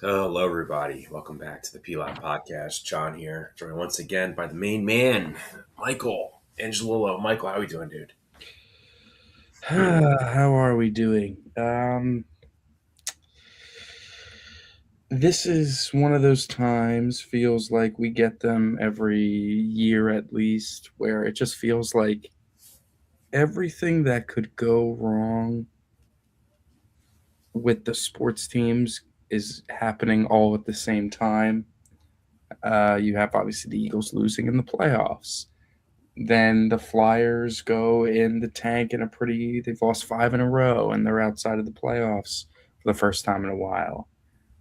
Hello, everybody. Welcome back to the P-LotPodcast. John here, joined once again by the main man, Michael Angelillo. Michael, how are we doing, dude? How are we doing? This is one of those times, feels like we get them every year at least, where it just feels like everything that could go wrong with the sports teams is happening all at the same time. You have obviously the Eagles losing in the playoffs. Then the Flyers go in the tank in they've lost five in a row and they're outside of the playoffs for the first time in a while.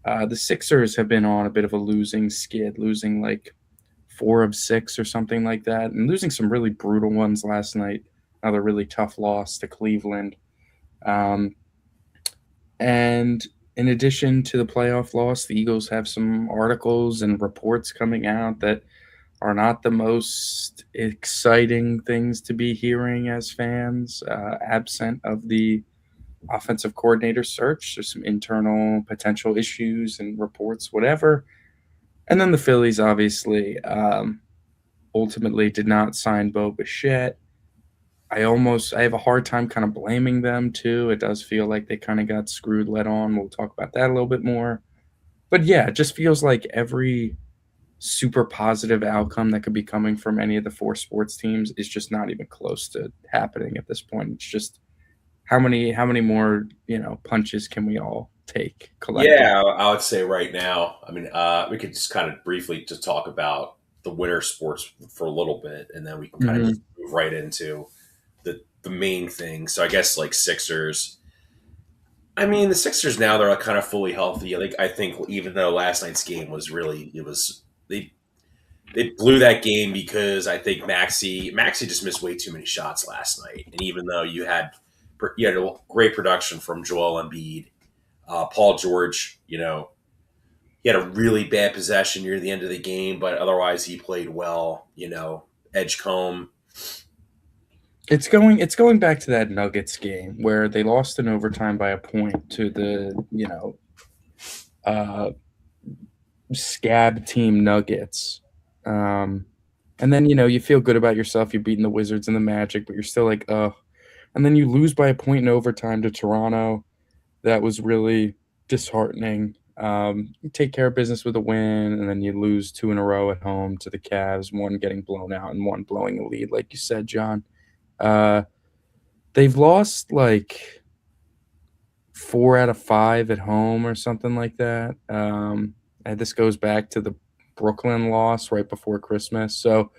The Sixers have been on a bit of a losing skid, losing like four of six or something like that, and losing some really brutal ones last night. Another really tough loss to Cleveland. Um, and in addition to the playoff loss, the Eagles have some articles and reports coming out that are not the most exciting things to be hearing as fans, absent of the offensive coordinator search. There's some internal potential issues and reports, whatever. And then the Phillies obviously ultimately did not sign Bo Bichette. I have a hard time kind of blaming them too. It does feel like they kind of got screwed, let on. We'll talk about that a little bit more. But yeah, it just feels like every super positive outcome that could be coming from any of the four sports teams is just not even close to happening at this point. It's just how many more punches can we all take collectively? Yeah, I would say right now. We could just kind of briefly just talk about the winter sports for a little bit, and then we can kind of just Hmm. move right into the main thing. So I guess like Sixers. The Sixers now they're like kind of fully healthy. I think even though last night's game was really it was they blew that game because I think Maxi just missed way too many shots last night. And even though you had a great production from Joel Embiid, Paul George, he had a really bad possession near the end of the game, but otherwise he played well. Edgecombe. It's going back to that Nuggets game where they lost in overtime by a point to the uh, scab team Nuggets. Um, and then you feel good about yourself. You're beating the Wizards and the Magic, but you're still like, and then you lose by a point in overtime to Toronto. That was really disheartening. You take care of business with a win, and then you lose two in a row at home to the Cavs, one getting blown out and one blowing a lead, like you said, John. Uh, they've lost like four out of five at home or something like that. And this goes back to the Brooklyn loss right before Christmas. So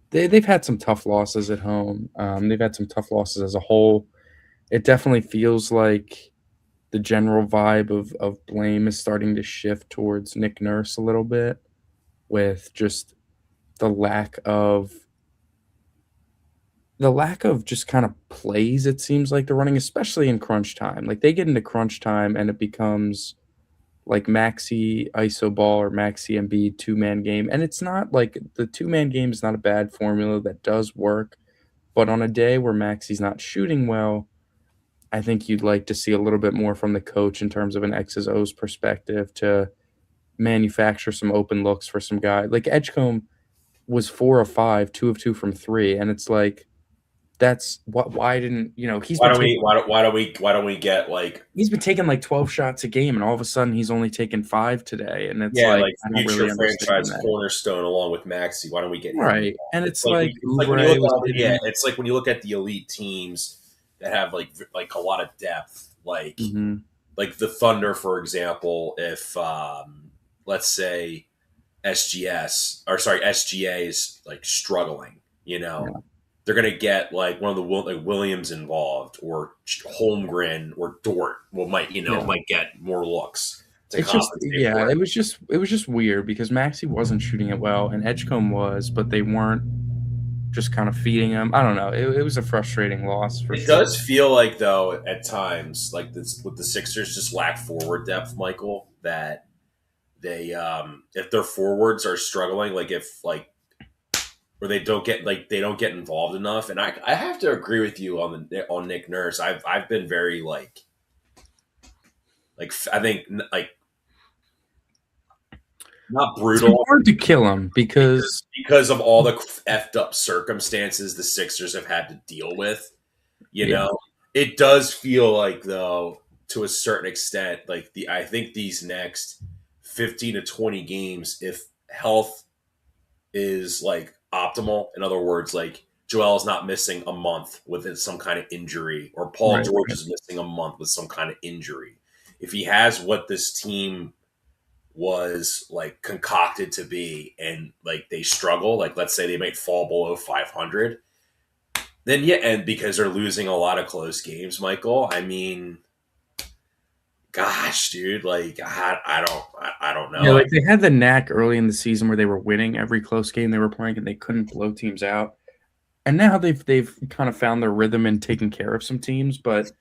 they've had some tough losses at home. They've had some tough losses as a whole. It definitely feels like the general vibe of blame is starting to shift towards Nick Nurse a little bit with just the lack of just kind of plays it seems like they're running, especially in crunch time. Like they get into crunch time and it becomes like Maxi ISO ball or Maxi Embiid two-man game. And it's not like the two-man game is not a bad formula that does work. But on a day where Maxi's not shooting well, I think you'd like to see a little bit more from the coach in terms of an X's O's perspective to manufacture some open looks for some guy. Like Edgecombe was 4 of 5, 2 of 2 from three. And it's like, that's what, why didn't, Why don't we? Why don't we get like he's been taking like 12 shots a game and all of a sudden he's only taken five today. And it's yeah, like, like I don't future really understand franchise that. cornerstone along with Maxi? Why don't we get him Right, involved? and It's it's like like it's like when you Oubre look was at yeah, hitting. it's like when you look at the elite teams that have like a lot of depth, Mhm. like the Thunder, for example. If let's say SGA is like struggling, Yeah, they're gonna get like one of the like Williams involved or Holmgren or Dort yeah. might get more looks to It's just compensate yeah, for it. it was just weird because Maxey wasn't shooting it well and Edgecombe was, but they weren't just kind of feeding him. I don't know. It was a frustrating loss for It sure. does feel like though at times like this with the Sixers just lack forward depth, Michael. That they if their forwards are struggling, like if like or they don't get involved enough. And I have to agree with you on Nick Nurse. I've been very like I think like not It's brutal hard to kill him because because of all the effed up circumstances the Sixers have had to deal with. You yeah, know, it does feel like though, to a certain extent, like I think these next 15 to 20 games, if health is like optimal, in other words, like Joel is not missing a month with some kind of injury, or Paul right, George right. is missing a month with some kind of injury. If he has what this team was like concocted to be, and like they struggle, like let's say they might fall below 500, then yeah, and because they're losing a lot of close games, Michael. I mean, gosh, dude, like I don't Yeah, know. like they had the knack early in the season where they were winning every close game they were playing and they couldn't blow teams out. And now they've kind of found their rhythm and taken care of some teams, but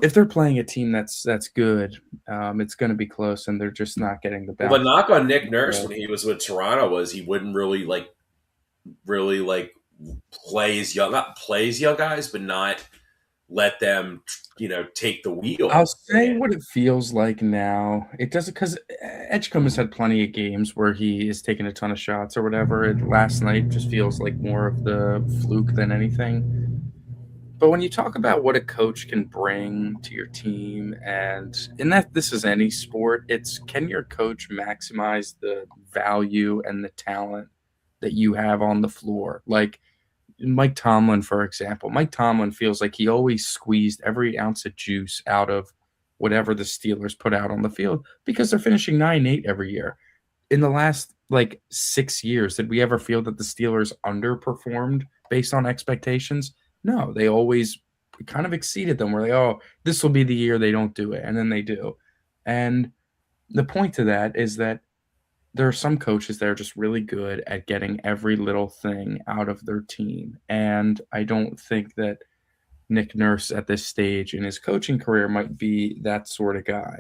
if they're playing a team that's good, it's going to be close, and they're just not getting the Well, the bounce. knock on Nick Nurse when he was with Toronto was he wouldn't really like plays young, not plays young guys, but not let them, take the I'll wheel. say And what it feels like now. It doesn't because Edgecombe has had plenty of games where he is taking a ton of shots or whatever. And last night just feels like more of the fluke than anything. But when you talk about what a coach can bring to your team, and in that this is any sport, it's can your coach maximize the value and the talent that you have on the floor? Like Mike Tomlin, for example. Mike Tomlin feels like he always squeezed every ounce of juice out of whatever the Steelers put out on the field because they're finishing 9-8 every year. In the last like 6 years, did we ever feel that the Steelers underperformed based on expectations? No, they always kind of exceeded them. We're like, oh, this will be the year they don't do it. And then they do. And the point to that is that there are some coaches that are just really good at getting every little thing out of their team. And I don't think that Nick Nurse at this stage in his coaching career might be that sort of guy.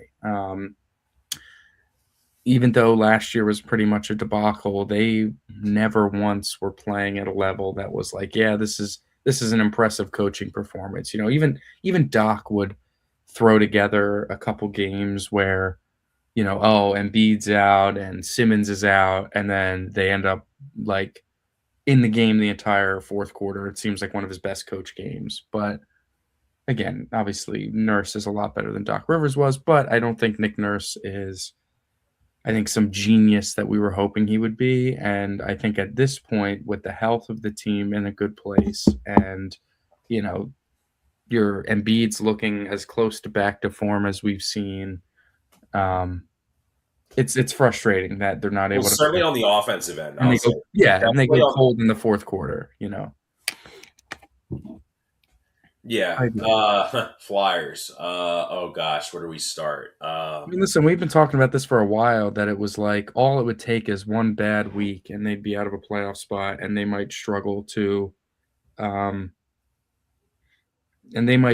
Even though last year was pretty much a debacle, they never once were playing at a level that was like, yeah, this is an impressive coaching performance. Even Doc would throw together a couple games where oh, Embiid's out and Simmons is out, and then they end up like in the game the entire fourth quarter. It seems like one of his best coach games. But again, obviously Nurse is a lot better than Doc Rivers was, but I don't think Nick Nurse is I think some genius that we were hoping he would be. And I think at this point, with the health of the team in a good place and you know, your Embiid's looking as close to back to form as we've seen. Um, it's frustrating that they're not well, able to certainly finish, on the offensive end, and I'll they say go and they definitely go on. cold in the fourth quarter. Yeah, I agree. Flyers. Oh gosh, where do we start? I mean, listen, we've been talking about this for a while that it was like all it would take is one bad week and they'd be out of a playoff spot and um they might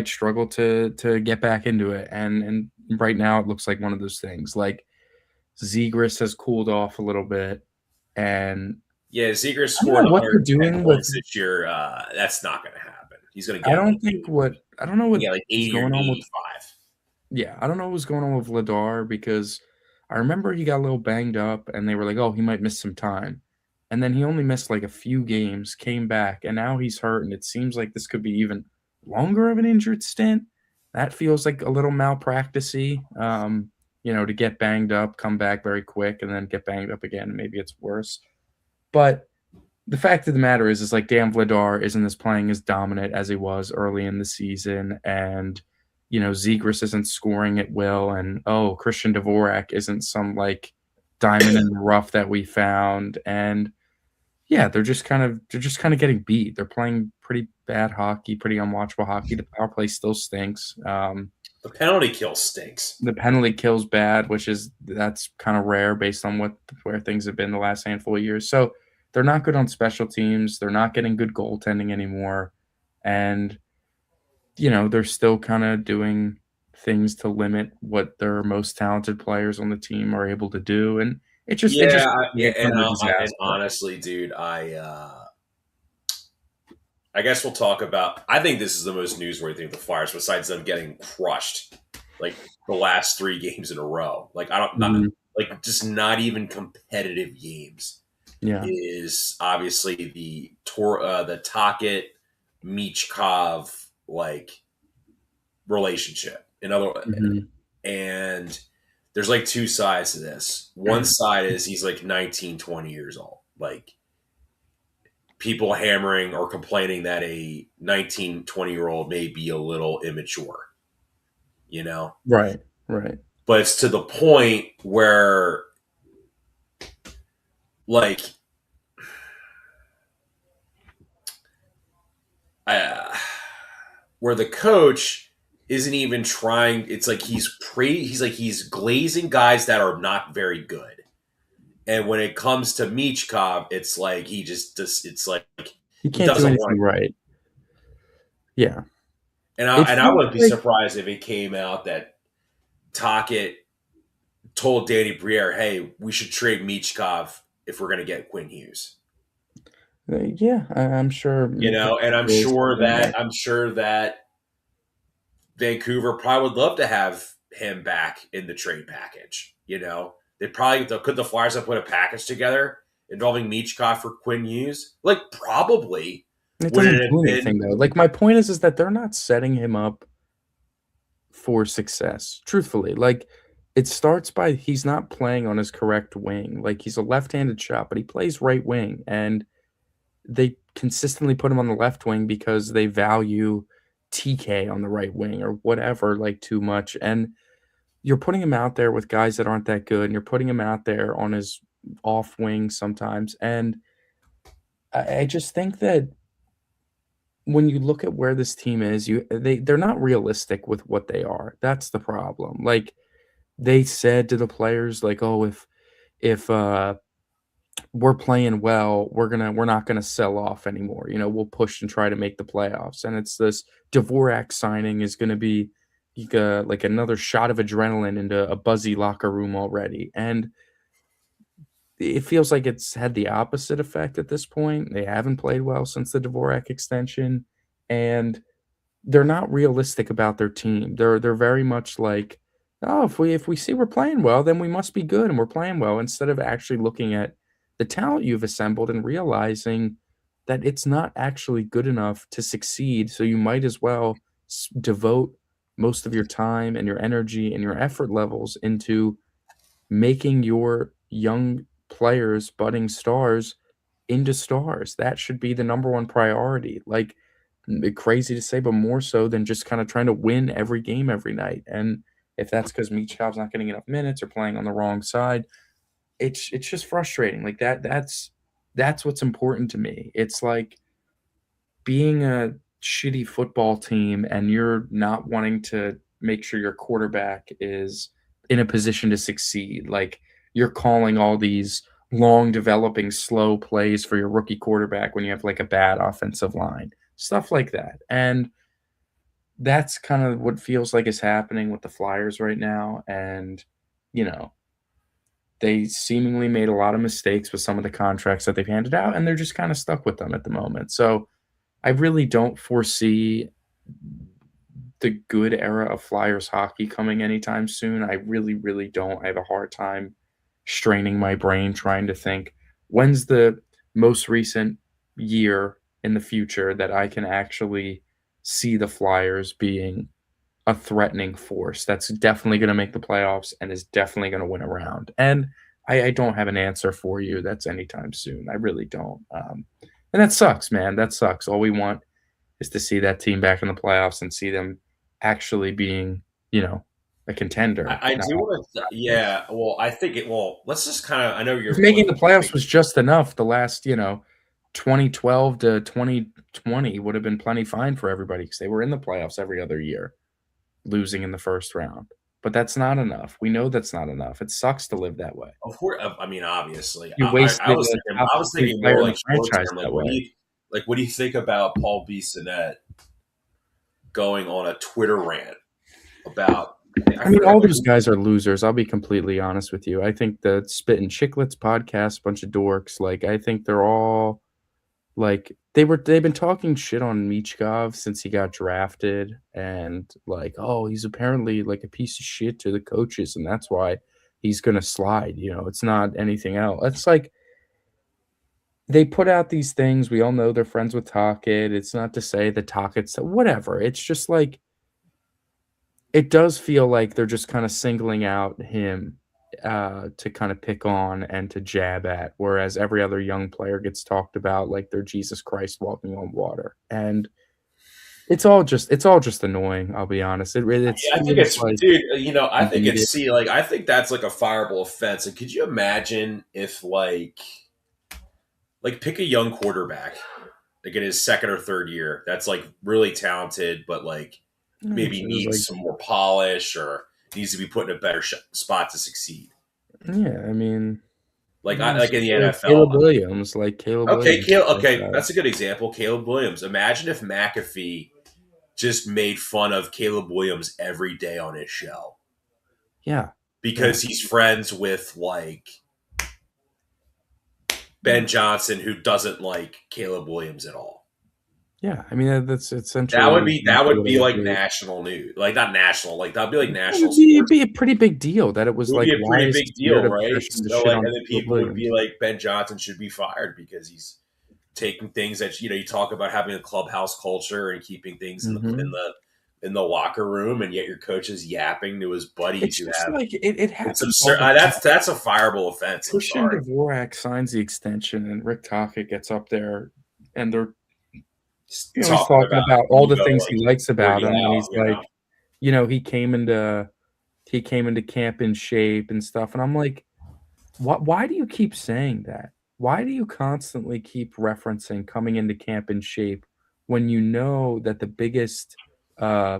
struggle to get back into it. And right now it looks like one of those things. Like Zegras has cooled off a little bit, and Yeah, Seeger I don't know scored what they're 110 doing with points this year. That's not going to happen. He's going to I get don't like think what I don't know what like is 80 or going on with 85. Yeah, I don't know what's going on with Ladar because I remember he got a little banged up and they were like, "Oh, he might miss some time." And then he only missed like a few games, came back, and now he's hurt and it seems like this could be even longer of an injured stint. That feels like a little malpractice-y, to get banged up, come back very quick, and then get banged up again. Maybe it's worse. But the fact of the matter is like Dan Vladar isn't as playing as dominant as he was early in the season, and Zegras isn't scoring at will, and Christian Dvorak isn't some like diamond in the rough that we found, and yeah, they're just kind of getting beat. They're playing pretty bad hockey, pretty unwatchable hockey. The power play still stinks. The penalty kill stinks. The penalty kills bad, that's kind of rare based on where things have been the last handful of years. So they're not good on special teams. They're not getting good goaltending anymore, and they're still kind of doing things to limit what their most talented players on the team are able to do, and it just Yeah, like kind of a and disaster. honestly, dude, I guess we'll talk about. I think this is the most newsworthy thing of the Flyers, besides them getting crushed like the last 3 games in a row. Like I don't not Mhm. like just not even competitive games Yeah. is obviously the Tocchet Michkov like relationship. In other Mhm. and there's like two sides to this. One side is he's like 19, 20 years old. Like people hammering or complaining that a 19, 20-year-old may be a little immature, you know? Right. Right. But it's to the point where like uh, where the coach isn't even trying. It's like he's glazing guys that are not very good. And when it comes to Michkov, it's like it's like He he can't do doesn't want anything to. right. Yeah. And It I feels wouldn't be like surprised if it came out that Tocchet told Danny Briere, "Hey, we should trade Michkov if we're going to get Quinn Hughes." yeah, I'm sure And is thinking that. I'm sure that Vancouver probably would love to have him back in the trade package. Could the Flyers have put a package together involving Michkov for Quinn Hughes? Like probably. It Would it doesn't have do anything been? though. Like my point is that they're not setting him up for success. Truthfully, like it starts by he's not playing on his correct wing. Like he's a left-handed shot, but he plays right wing, and they consistently put him on the left wing because they value TK on the right wing or whatever like too much. And you're putting him out there with guys that aren't that good, and you're putting him out there on his off wing sometimes. And I just think that when you look at where this team is, they're not realistic with what they are. That's the problem. Like they said to the players, like, "Oh, if we're playing well, we're not gonna sell off anymore. You know, we'll push and try to make the playoffs." And it's this Dvorak signing is gonna be like another shot of adrenaline into a buzzy locker room already. And it feels like it's had the opposite effect at this point. They haven't played well since the Dvorak extension, and they're not realistic about their team. They're very much like, "Oh, if we see we're playing well, then we must be good and we're playing well," instead of actually looking at the talent you've assembled and realizing that it's not actually good enough to succeed, so you might as well devote most of your time and your energy and your effort levels into making your young players, budding stars, into stars. That should be the number one priority. Like, crazy to say, but more so than just kind of trying to win every game every night. And if that's because Michkov's not getting enough minutes or playing on the wrong side, it's just frustrating. Like that's what's important to me. It's like being a shitty football team and you're not wanting to make sure your quarterback is in a position to succeed. Like you're calling all these long developing slow plays for your rookie quarterback when you have like a bad offensive line. Stuff like that. And that's kind of what feels like is happening with the Flyers right now. And, you know, they seemingly made a lot of mistakes with some of the contracts that they've handed out, and they're just kind of stuck with them at the moment. So I really don't foresee the good era of Flyers hockey coming anytime soon. I really, really don't. I have a hard time straining my brain trying to think when's the most recent year in the future that I can actually see the Flyers being a threatening force that's definitely going to make the playoffs and is definitely going to win a round. And I don't have an answer for you that's anytime soon. I really don't. And that sucks, man. That sucks. All we want is to see that team back in the playoffs and see them actually being, a contender. I Not do want to. Yeah. Well, I think it. Well, let's just kind of. I know if you're making like. the playoffs was just enough, the last, 2012 to 2020 would have been plenty fine for everybody because they were in the playoffs every other year, losing in the first round. But that's not enough. We know that's not enough. It sucks to live that way. Of course, I mean, obviously, You wasted a top I was 3 thinking player more in the like short franchise term. that way. What do you think about Paul Bissonnette going on a Twitter rant about? I I mean, forget all what those guys are losers. I'll be completely honest with you. I think the Spit and Chicklets podcast, bunch of dorks. Like, I think they're all Like they've been talking shit on Michkov since he got drafted, and like, oh, he's apparently like a piece of shit to the coaches, and that's why he's gonna slide. It's not anything else. It's like they put out these things. We all know they're friends with Tocchet. It's not to say that Tocchett's whatever. It's just like it does feel like they're just kind of singling out him to kind of pick on and to jab at, whereas every other young player gets talked about like they're Jesus Christ walking on water, and it's all just annoying. I'll be honest. It Yeah, I think feels it's, like dude. I think media. it's like I think that's like a fireable offense. And could you imagine if like pick a young quarterback, like in his second or third year, that's like really talented, but like maybe It was needs like, some more polish or needs to be put in a better spot to succeed. yeah, I mean, Like it's like in the like NFL. Caleb Okay, Williams, Caleb. like Okay, that. that's a good example. Caleb Williams. Imagine if McAfee just made fun of Caleb Williams every day on his show Yeah, yeah, because he's friends with like Ben Johnson, who doesn't like Caleb Williams at all. yeah. I mean, that's essentially That exactly would what it be would like be. national news, like not national, like that'd be like It national would be, it'd sports. be a pretty big deal that it It was would like, be a why pretty is big the spirit deal, of right? attrition to So shit like, on and then Caleb people would be Williams? like, Ben Johnson should be fired because he's taking things that you talk about having a clubhouse culture and keeping things in the Hmm. locker room, and yet your coach is yapping to his buddies It's who just have like it it's happens all absurd. the time. That's a fireable offense. I'm Christian sorry. Dvorak signs the extension, and Rick Tocchet gets up there, and they're Just he's talking talking about about all the ego things like he likes about Gordie him, and Howe, he's like, he came into camp in shape and stuff, and I'm like, why do you keep saying that? Why do you constantly keep referencing coming into camp in shape when you know that the biggest uh,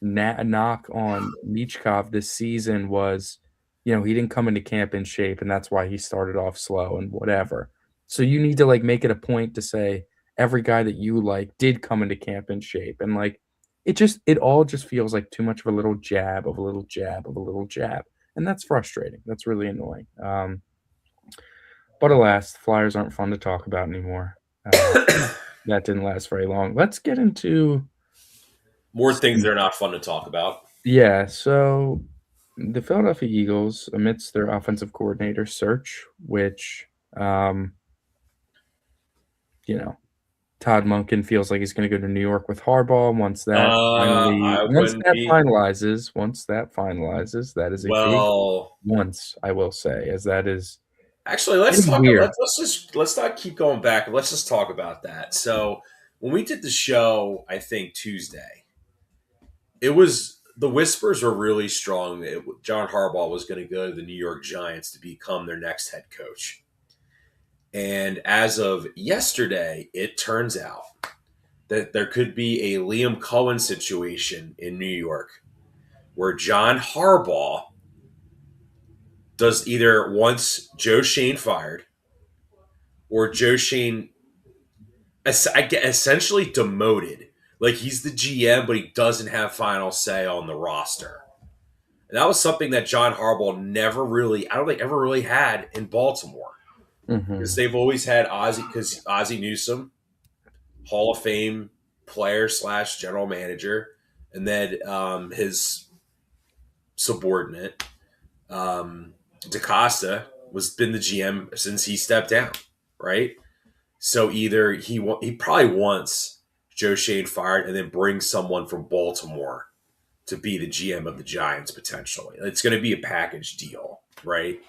knock on Michkov this season was, he didn't come into camp in shape, and that's why he started off slow and whatever. So you need to like make it a point to say every guy that you like did come into camp in shape, and like it all just feels like too much of a little jab of a little jab of a little jab, and that's frustrating. That's really annoying. But alas, the Flyers aren't fun to talk about anymore. That didn't last very long. Let's get into more things some. that are not fun to talk about. Yeah, so the Philadelphia Eagles, amidst their offensive coordinator search, which, um, you know, Todd Monken feels like he's going to go to New York with Harbaugh. I wouldn't be. Once that finalizes, that is a big Well, once, I will say, as that is actually, let's getting talk. weird. Let's not keep going back. Let's just talk about that. So when we did the show, I think Tuesday, it was the whispers were really strong. John Harbaugh was going to go to the New York Giants to become their next head coach. And as of yesterday, it turns out that there could be a Liam Cohen situation in New York where John Harbaugh does either wants Joe Shane fired or Joe Shane essentially demoted. Like he's the GM, but he doesn't have final say on the roster. And that was something that John Harbaugh never really, I don't think, ever really had in Baltimore because Hmm. they've always had Ozzie, because Ozzie Newsome, Hall of Fame player slash general manager, and then his subordinate DaCosta was been the GM since he stepped down, right? So either he probably wants Joe Shane fired and then bring someone from Baltimore to be the GM of the Giants potentially. It's going to be a package deal, right?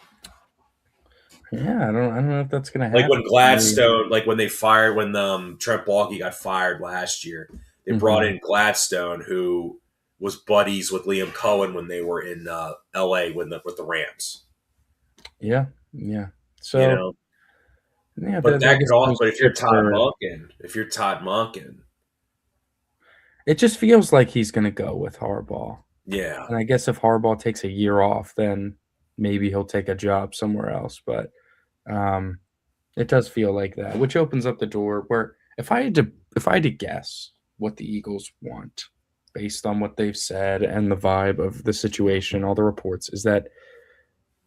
Yeah, I don't know if that's going to Like when happen. I mean, Gladstone, like when they fired when Trent Baalke got fired last year, they brought mhm. in Gladstone, who was buddies with Liam Cohen when they were in L.A. With the Rams. Yeah, yeah. You So know, yeah, but I that guess could also. those But chips are. If you're Todd Monken, It just feels like he's going to go with Harbaugh. yeah, And I guess if Harbaugh takes a year off, then maybe he'll take a job somewhere else. But um, it does feel like that, which opens up the door where if I had to guess what the Eagles want based on what they've said and the vibe of the situation, all the reports, is that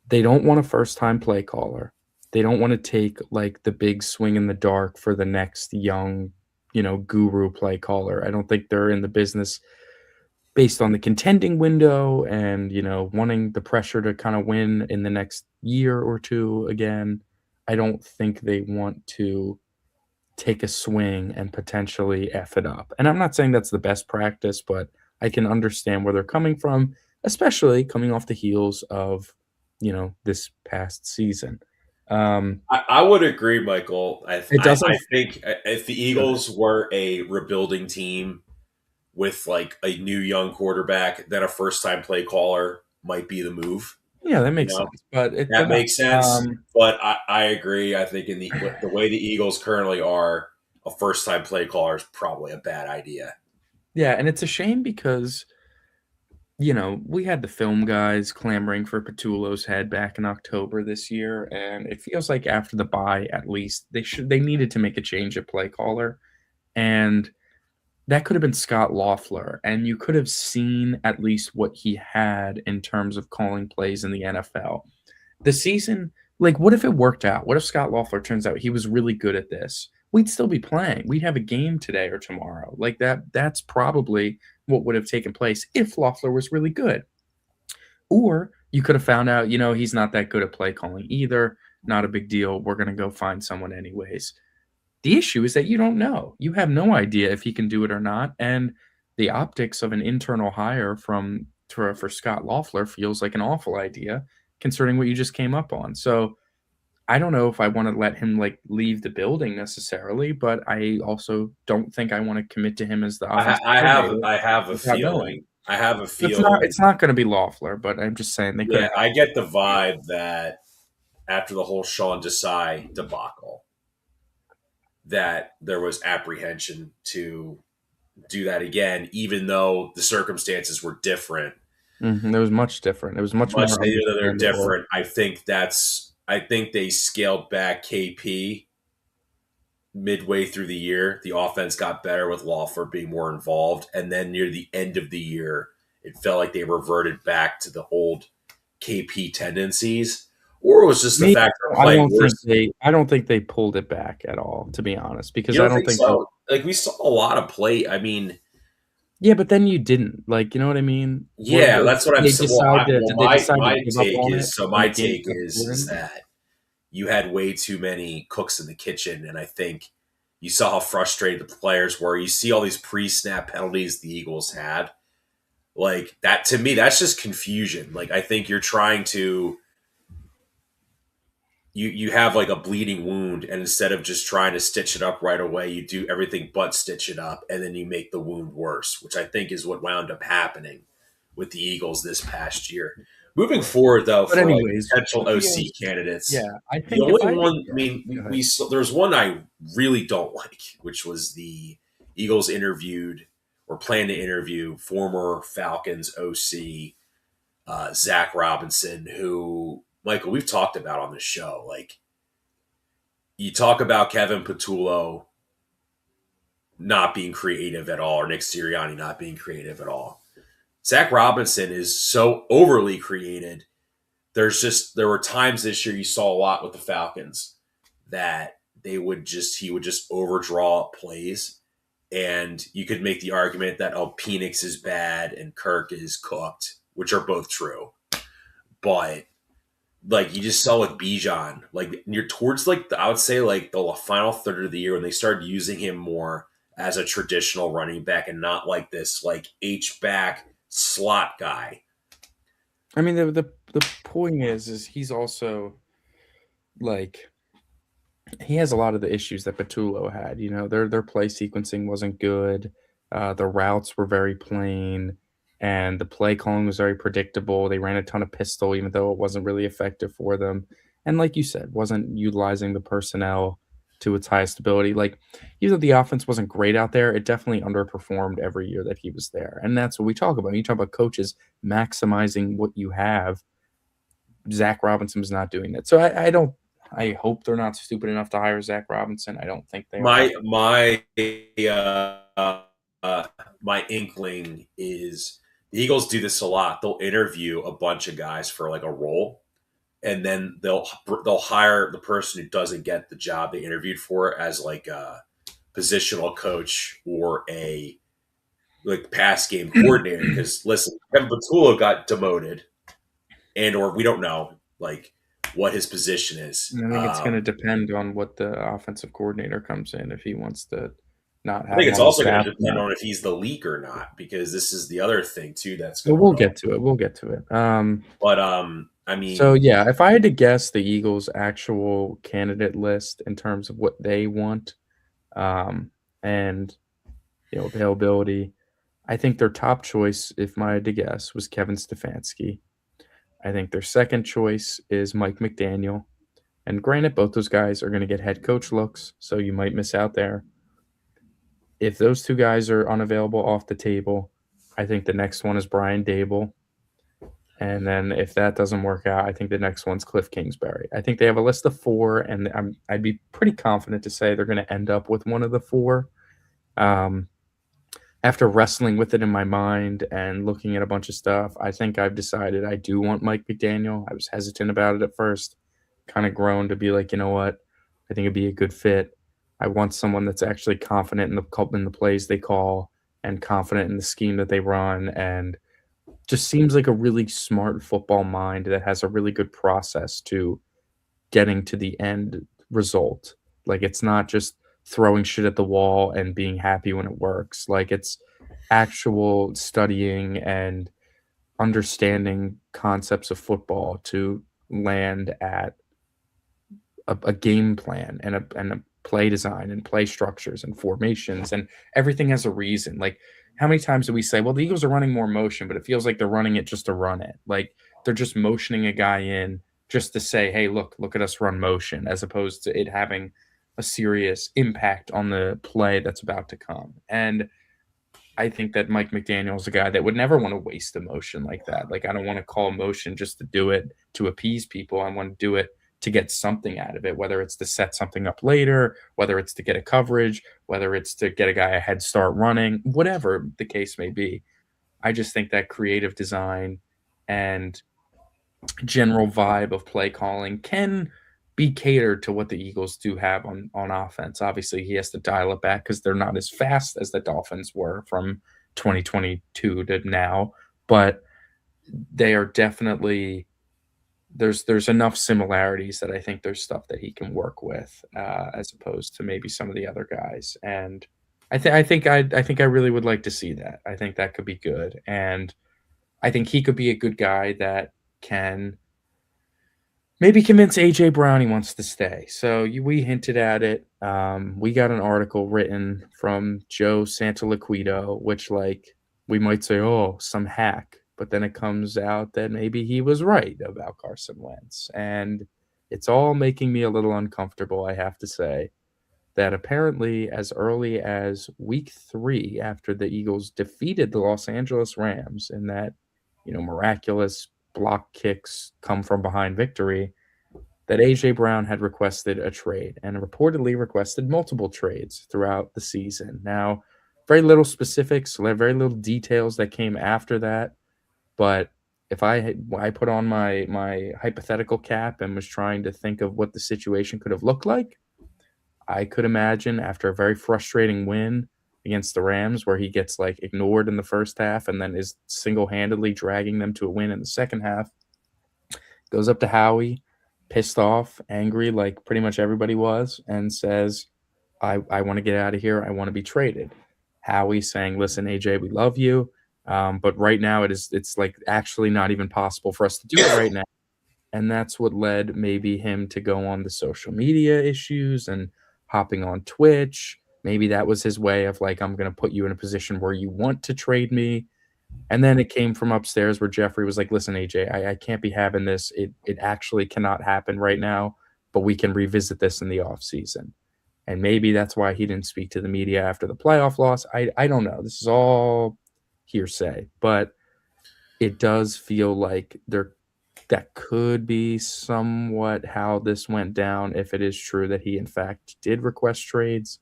they don't want a first time play caller. They don't want to take like the big swing in the dark for the next young, guru play caller. I don't think they're in the business based on the contending window and, wanting the pressure to kind of win in the next year or two again. I don't think they want to take a swing and potentially F it up. And I'm not saying that's the best practice, but I can understand where they're coming from, especially coming off the heels of, this past season. Um, I would agree, Michael. it I doesn't think if the go ahead. Eagles were a rebuilding team with like a new young quarterback, then a first time play caller might be the move. Yeah, that You makes know, sense. But they're that not. makes sense. But I agree. I think in the way the Eagles currently are, a first time play caller is probably a bad idea. Yeah, and it's a shame because we had the film guys clamoring for Patullo's head back in October this year, and it feels like after the bye, at least they needed to make a change at play caller, and that could have been Scott Loeffler, and you could have seen at least what he had in terms of calling plays in the NFL. The season, like, what if it worked out? What if Scott Loeffler turns out he was really good at this? We'd still be playing. We'd have a game today or tomorrow. Like that's probably what would have taken place if Loeffler was really good. Or you could have found out, he's not that good at play calling either. Not a big deal. We're going to go find someone anyways. The issue is that you don't know. You have no idea if he can do it or not. And the optics of an internal hire for Scott Loeffler feels like an awful idea concerning what you just came up on. So I don't know if I want to let him like leave the building necessarily, but I also don't think I want to commit to him as the offensive coordinator I have a without knowing. feeling. I have a It's feeling. not going to be Loeffler, but I'm just saying they could Yeah, have I get the had. vibe that after the whole Sean Desai debacle, that there was apprehension to do that again, even though the circumstances were different. It was much different. It was much Much more even though they're understandable. different, I think they scaled back KP midway through the year. The offense got better with Lawford being more involved, and then near the end of the year, it felt like they reverted back to the old KP tendencies, or it was just the Me, fact they're playing worse. I don't think they pulled it back at all, to be honest, because You I don't don't think think they. so? Like we saw a lot of play. I mean, Yeah, but then you didn't. Like, you know what I mean? yeah, that's what I'm They saying. Well, decide to well, did they decide to my give up take on it is when my the game take got is important? that you had way too many cooks in the kitchen, and I think you saw how frustrated the players were. You see all these pre-snap penalties the Eagles had, like that. To me, that's just confusion. Like I think you're trying to you have like a bleeding wound, and instead of just trying to stitch it up right away, you do everything but stitch it up, and then you make the wound worse, which I think is what wound up happening with the Eagles this past year. Moving forward, though, But for like anyways, potential OC Julio's candidates, yeah, I the think if only I one, I yeah, mean, go ahead. there's one I really don't like, which was the Eagles interviewed or planned to interview former Falcons OC Zach Robinson, who Michael we've talked about on the show. Like you talk about Kevin Patullo not being creative at all, or Nick Sirianni not being creative at all. Zach Robinson is so overly created. There were times this year you saw a lot with the Falcons that he would just overdraw plays, and you could make the argument that Penix is bad and Kirk is cooked, which are both true. But like you just saw with Bijan, like you're towards like I would say like the final third of the year when they started using him more as a traditional running back and not like this like H back slot guy. I mean, the point is he's also like he has a lot of the issues that Patullo had. Their play sequencing wasn't good. The routes were very plain, and the play calling was very predictable. They ran a ton of pistol, even though it wasn't really effective for them. And like you said, wasn't utilizing the personnel to its highest ability. Like even though the offense wasn't great out there, it definitely underperformed every year that he was there. And that's what we talk about. You talk about coaches maximizing what you have. Zach Robinson is not doing that. So I don't. I hope they're not stupid enough to hire Zach Robinson. I don't think they are. My my inkling is the Eagles do this a lot. They'll interview a bunch of guys for like a role, and then they'll hire the person who doesn't get the job they interviewed for as like a positional coach or a like pass game coordinator. Because listen, Kevin Patullo got demoted, and or we don't know like what his position is. I think it's going to depend on what the offensive coordinator comes in if he wants to not I have think him it's on the also going staff to or depend not. on if he's the leak or not, because this is the other thing too that's Well, going we'll on. get to it. We'll get to it. But I So mean, yeah, if I had to guess the Eagles' actual candidate list in terms of what they want, and availability, I think their top choice, if I had to guess, was Kevin Stefanski. I think their second choice is Mike McDaniel. And granted, both those guys are going to get head coach looks, so you might miss out there. If those two guys are unavailable off the table, I think the next one is Brian Dable. And then if that doesn't work out, I think the next one's Cliff Kingsbury. I think they have a list of four, and I'd be pretty confident to say they're going to end up with one of the four. Um, After wrestling with it in my mind and looking at a bunch of stuff, I think I've decided I do want Mike McDaniel. I was hesitant about it at first, kind of grown to be like, you know what, I think it'd be a good fit. I want someone that's actually confident in the plays they call and confident in the scheme that they run, and just seems like a really smart football mind that has a really good process to getting to the end result. Like it's not just throwing shit at the wall and being happy when it works. Like it's actual studying and understanding concepts of football to land at a game plan and a play design and play structures and formations, and everything has a reason. Like how many times do we say, well, the Eagles are running more motion, but it feels like they're running it just to run it. Like they're just motioning a guy in just to say, hey, look at us run motion, as opposed to it having a serious impact on the play that's about to come. And I think that Mike McDaniel is a guy that would never want to waste emotion like that. Like I don't want to call motion just to do it to appease people. I want to do it to get something out of it, whether it's to set something up later, whether it's to get a coverage, whether it's to get a guy a head start running, whatever the case may be. I just think that creative design and general vibe of play calling can be catered to what the Eagles do have on offense. Obviously, he has to dial it back because they're not as fast as the Dolphins were from 2022 to now, but they are definitely there's enough similarities that I think there's stuff that he can work with, as opposed to maybe some of the other guys. And I think I really would like to see that. I think that could be good, and I think he could be a good guy that can maybe convince AJ Brown he wants to stay. So we hinted at it. We got an article written from Joe Santaliquido, which like we might say, oh, some hack, but then it comes out that maybe he was right about Carson Wentz, and it's all making me a little uncomfortable. I have to say that apparently as early as week 3, after the Eagles defeated the Los Angeles Rams in that miraculous block kicks come from behind victory, that AJ Brown had requested a trade and reportedly requested multiple trades throughout the season. Now, very little specifics, very little details that came after that. But if I put on my hypothetical cap and was trying to think of what the situation could have looked like, I could imagine after a very frustrating win against the Rams, where he gets like ignored in the first half and then is single-handedly dragging them to a win in the second half, goes up to Howie, pissed off, angry, like pretty much everybody was, and says, I want to get out of here. I want to be traded. Howie saying, listen, AJ, we love you. But right now it's like actually not even possible for us to do it right now. And that's what led maybe him to go on the social media issues and hopping on Twitch. Maybe that was his way of like, I'm going to put you in a position where you want to trade me. And then it came from upstairs where Jeffrey was like, listen, AJ, I can't be having this. It actually cannot happen right now, but we can revisit this in the offseason. And maybe that's why he didn't speak to the media after the playoff loss. I don't know. This is all hearsay, but it does feel like that could be somewhat how this went down if it is true that he in fact did request trades.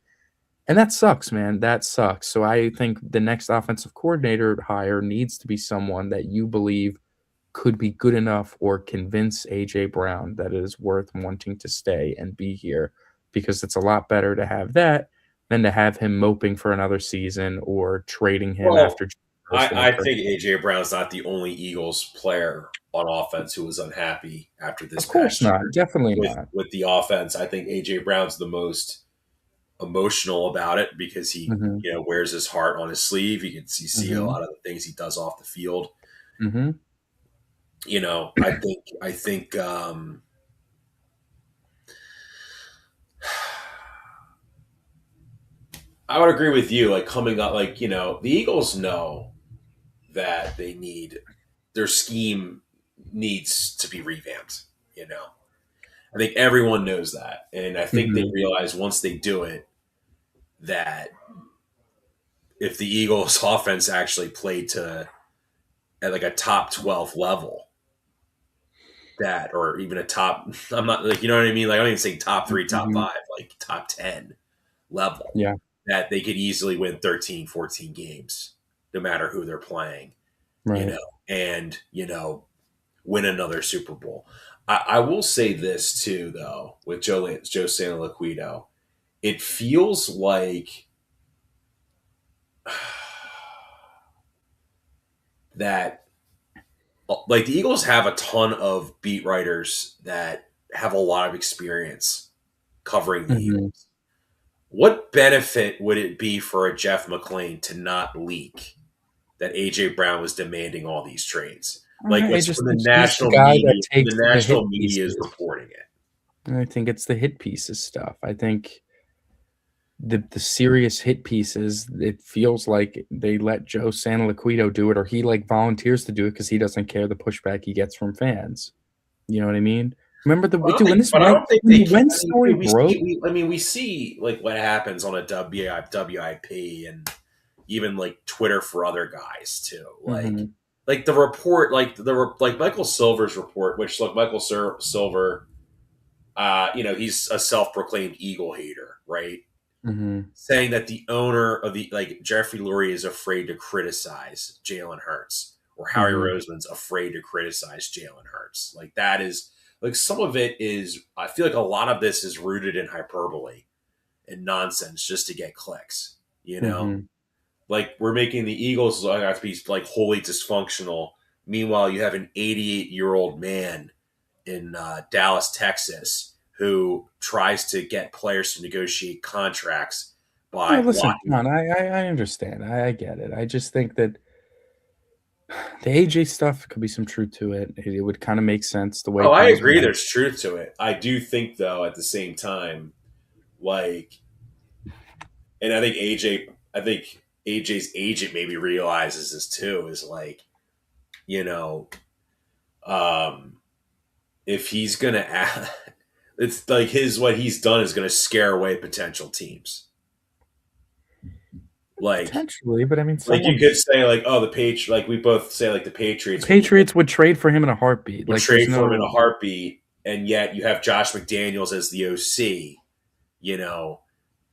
And that sucks, man. That sucks. So I think the next offensive coordinator hire needs to be someone that you believe could be good enough or convince AJ Brown that it is worth wanting to stay and be here, because it's a lot better to have that than to have him moping for another season or trading him Well, after June 1st and then I turning. think AJ Brown's not the only Eagles player on offense who was unhappy after this Of course past not. year Definitely not. with the offense. I think AJ Brown's the most emotional about it because he Hmm. wears his heart on his sleeve. You can see a Hmm. lot of the things he does off the field. Hmm. I think I would agree with you. Like coming up, like the Eagles know that their scheme needs to be revamped. I think everyone knows that, and I think they Hmm. realize once they do it that if the Eagles' offense actually played to at like a top 12 level, that or even a top, I'm not like what I mean. Like I'm not even saying top three, top Hmm. five, like top 10 level, Yeah. that they could easily win 13, 14 games, no matter who they're playing. you Right. know, and win another Super Bowl. I will say this too, though, with Joe Santoliquito, it feels like that like the Eagles have a ton of beat writers that have a lot of experience covering the Hmm. Eagles. What benefit would it be for a Jeff McClain to not leak that AJ Brown was demanding all these trades? Like I what's just think he's the guy that when takes the the hit national media is pieces. reporting it. I think it's the hit pieces stuff. I think the serious hit pieces, it feels like they let Joe Santoliquito do it, or he like volunteers to do it because he doesn't care the pushback he gets from fans. You know what I mean? Remember the dude when this But I Wentz don't think when they the can. Wentz story broke? We see like what happens on a WIP and even like Twitter for other guys too. Hmm. Like the report, like Michael Silver's report, which look Silver, he's a self-proclaimed Eagle hater, right? Hmm. Saying that the owner of the like Jeffrey Lurie is afraid to criticize Jalen Hurts, or Harry Hmm. Roseman's afraid to criticize Jalen Hurts. Like that is like some of it is. I feel like a lot of this is rooted in hyperbole and nonsense just to get clicks. Hmm. Like we're making the Eagles look have to be like wholly dysfunctional. Meanwhile, you have an 88-year-old man in Dallas, Texas, who tries to get players to negotiate contracts No, by listen, locking. John, I understand. I get it. I just think that the AJ stuff could be some truth to it. It would kind of make sense the way Oh, I things agree. went. There's truth to it. I do think, though, at the same time, like, and I think AJ's agent maybe realizes this too. Is like, you know, um, if he's gonna, it's like what he's done is gonna scare away potential teams. Like, Potentially, but I mean, like you could say, like, oh, like we both say, like the the Patriots Patriots would trade for him in a heartbeat. would Like, there's trade for him in a no. heartbeat, and yet you have Josh McDaniels as the OC. You know,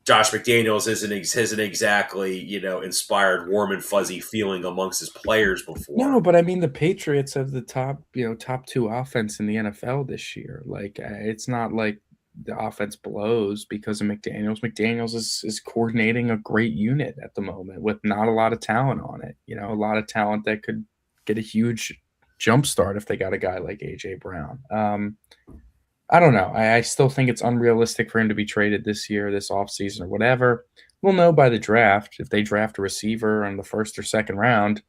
Josh McDaniels isn't exactly inspired warm and fuzzy feeling amongst his players No, before. but I mean, the Patriots have the top two offense in the NFL this year. Like, it's not like the offense blows because of McDaniels. McDaniels is coordinating a great unit at the moment with not a lot of talent on it. A lot of talent that could get a huge jump start if they got a guy like AJ Brown. I don't know. I still think it's unrealistic for him to be traded this year, this offseason, or whatever. We'll know by the draft. If they draft a receiver in the first or second round,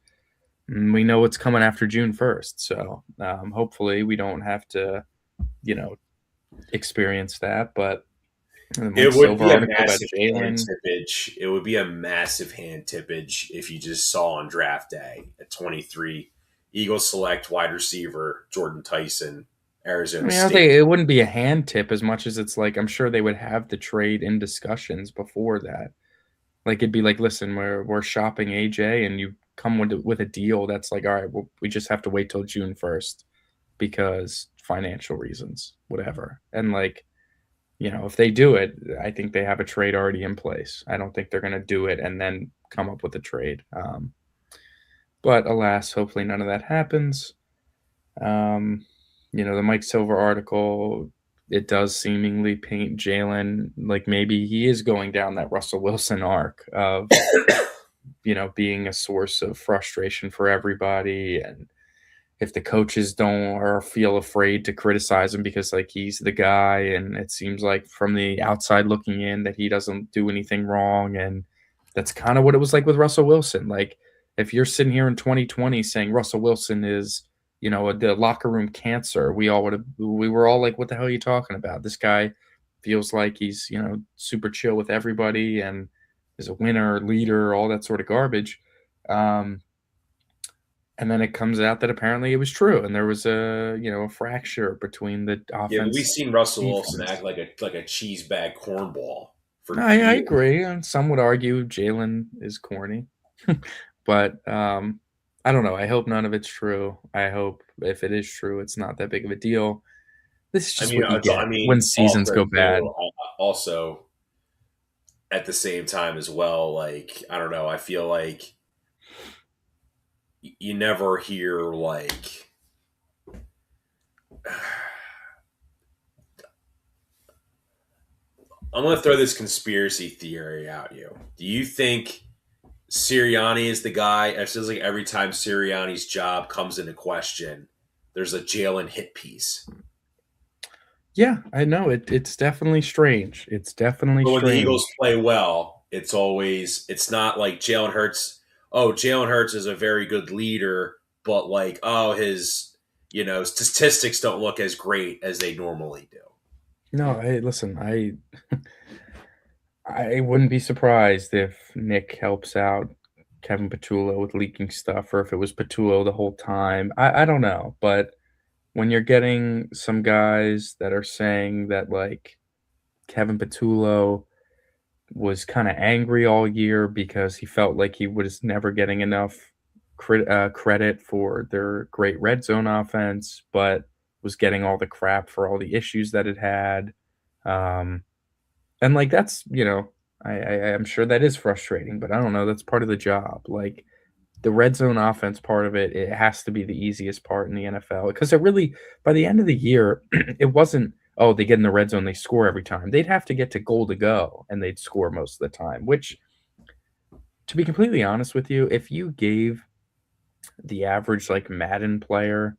we know what's coming after June 1st. So hopefully we don't have to, you know, experience that. But the Mike It would Silver be a article about massive hand Jalen. tippage. It would be a massive hand tippage if you just saw on draft day at 23, Eagles select wide receiver Jordan Tyson, I Arizona mean, I don't State. think it wouldn't be a hand tip as much as it's like I'm sure they would have the trade in discussions before that. Like it'd be like, listen, we're shopping AJ, and you come with a deal that's like, all right, well, we just have to wait till June 1st because financial reasons, whatever. And like, if they do it, I think they have a trade already in place. I don't think they're going to do it and then come up with a trade. But alas, hopefully none of that happens. Um, the Mike Silver article, it does seemingly paint Jalen like maybe he is going down that Russell Wilson arc of, being a source of frustration for everybody. And if the coaches don't or feel afraid to criticize him because like he's the guy, and it seems like from the outside looking in that he doesn't do anything wrong. And that's kind of what it was like with Russell Wilson. Like if you're sitting here in 2020 saying Russell Wilson is, the locker room cancer, we were all like, what the hell are you talking about? This guy feels like he's, super chill with everybody and is a winner, leader, all that sort of garbage. Um, and then it comes out that apparently it was true, and there was a fracture between the Yeah, but we've offense seen Russell Wilson act defense. like a cheese bag cornball for I years. agree, and some would argue Jalen is corny, but I don't know. I hope none of it's true. I hope if it is true, it's not that big of a deal. This is I just mean, what you get when seasons also go bad. too, also at the same time as well, like I don't know, I feel like you never hear like I'm going to throw this conspiracy theory at you. Do you think Sirianni is the guy? It feels like every time Sirianni's job comes into question, there's a Jalen hit piece. Yeah, I know it's definitely strange. It's definitely But when the strange. Eagles play well, it's not like Jalen Hurts. Oh, Jalen Hurts is a very good leader, but like, oh, his, statistics don't look as great as they normally do. No, hey, listen, I wouldn't be surprised if Nick helps out Kevin Petullo with leaking stuff, or if it was Petullo the whole time. I don't know, but when you're getting some guys that are saying that like Kevin Petullo was kind of angry all year because he felt like he was never getting enough credit for their great red zone offense, but was getting all the crap for all the issues that it had. Um, and like that's, I'm sure that is frustrating, but I don't know, that's part of the job. Like the red zone offense part of it, it has to be the easiest part in the NFL because it really by the end of the year, it wasn't, oh, they get in the red zone, they score every time. They'd have to get to goal to go and they'd score most of the time, which to be completely honest with you, if you gave the average like Madden player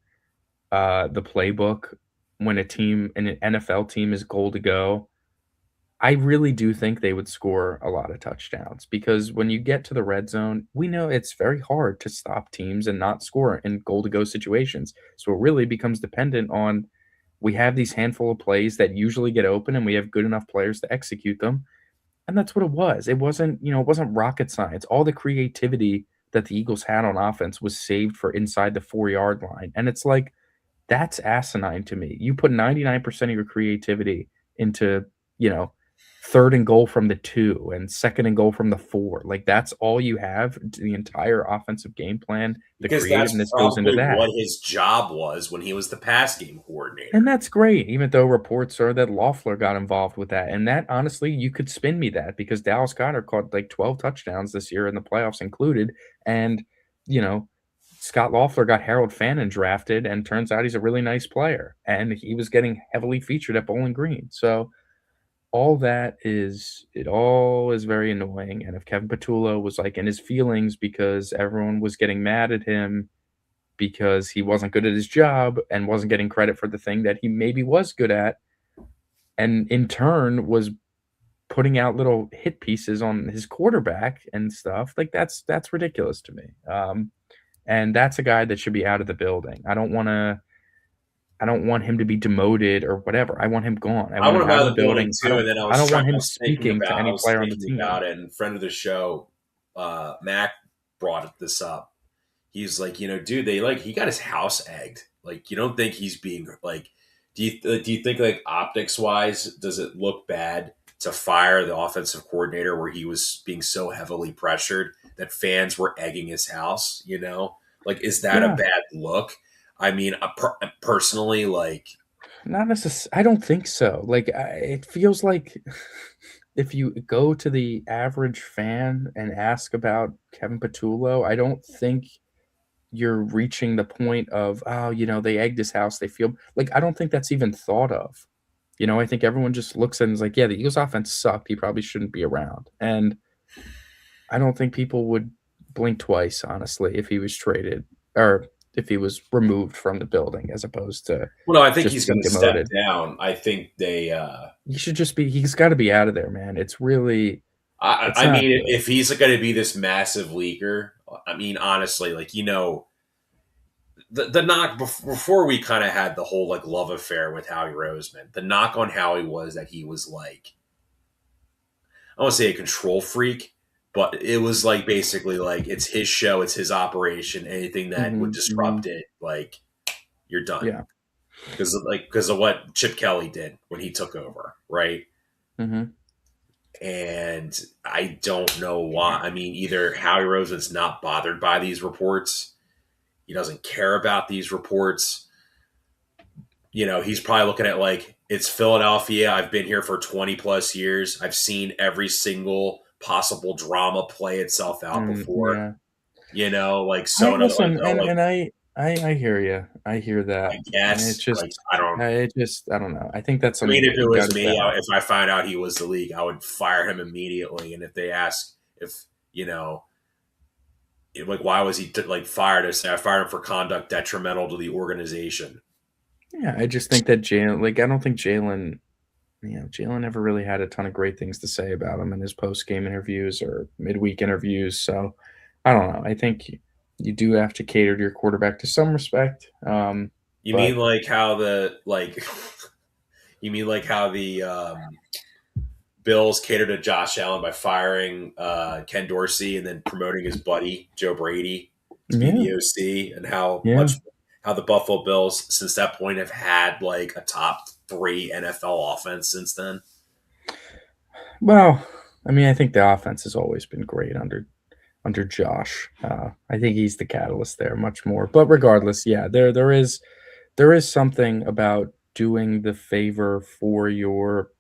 the playbook when an NFL team is goal to go, I really do think they would score a lot of touchdowns because when you get to the red zone, we know it's very hard to stop teams and not score in goal to go situations. So it really becomes dependent on we have these handful of plays that usually get open and we have good enough players to execute them. And that's what it was. It wasn't rocket science. All the creativity that the Eagles had on offense was saved for inside the 4-yard line. And it's like, that's asinine to me. You put 99% of your creativity into, you know, third and goal from the 2 and second and goal from the 4. Like that's all you have. The entire offensive game plan, the Because that's creativeness goes into probably that. what his job was when he was the pass game And coordinator. that's great, even though reports are that Loeffler got involved with that. And that honestly, you could spin me that because Dallas Goedert caught like 12 touchdowns this year in the playoffs included. And, you know, Scott Loeffler got Harold Fannin drafted, and turns out he's a really nice player. And he was getting heavily featured at Bowling Green. So it all is very annoying. And if Kevin Petullo was like in his feelings because everyone was getting mad at him because he wasn't good at his job and wasn't getting credit for the thing that he maybe was good at, and in turn was putting out little hit pieces on his quarterback and stuff, like that's ridiculous to me. And that's a guy that should be out of the building. I don't want him to be demoted or whatever. I want him gone. I I want want him him out out of the of the building building. I too, don't and then I don't want I him was thinking speaking to any player on the team. about it, and friend of the show, Mac brought this up. He's like, dude, he got his house egged. Like, you don't think he's being like, do you think like optics wise, does it look bad to fire the offensive coordinator where he was being so heavily pressured that fans were egging his house? Like, is that a Yeah, bad look? I mean, personally, like, not necessarily. I don't think so. Like it feels like if you go to the average fan and ask about Kevin Petullo, I don't think you're reaching the point of, oh, they egged his house. They feel like I don't think that's even thought of. I think everyone just looks at it and is like, yeah, the Eagles offense sucked. He probably shouldn't be around. And I don't think people would blink twice, honestly, if he was traded or if he was removed from the building as opposed to Well, no, I think just he's going being to step demoted. down. I think they. He's got to be out of there, man. It's I not mean, good. if he's going to be this massive leaker, I mean, honestly, like the knock before we kind of had the whole like love affair with Howie Roseman. The knock on Howie was that he was like, I don't want to say a control freak, but it was like basically like it's his show, it's his operation. Anything that would Hmm. Hmm. disrupt it, like you're done. Yeah. Because of what Chip Kelly did when he took over, right? Hmm. And I don't know why. I mean, either Howie Roseman's not bothered by these reports, he doesn't care about these reports. He's probably looking at like it's Philadelphia. I've been here for 20 plus years. I've seen every single possible drama play itself out before. Yeah. Like I so another like listen, oh and like I hear you. I hear I that. guess like I don't know. I think that's I mean, something if that it you got was to me, balance. if I found out he was the league, I would fire him immediately. And if they ask if you know, like why was he like fired? I say I fired him for conduct detrimental to the organization. Yeah, I just think that Jalen, like, I don't think Jalen never really had a ton of great things to say about him in his post game interviews or midweek interviews. So I don't know. I think you do have to cater to your quarterback to some respect. You mean But like how the like you mean like how the Bills catered to Josh Allen by firing Ken Dorsey and then promoting his buddy Joe Brady to be yeah, the OC, and yeah. how the Buffalo Bills since that point have had like a top three NFL offense since then. Well, I mean, I think the offense has always been great under Josh. I think he's the catalyst there much more. But regardless, yeah, there is something about doing the favor for your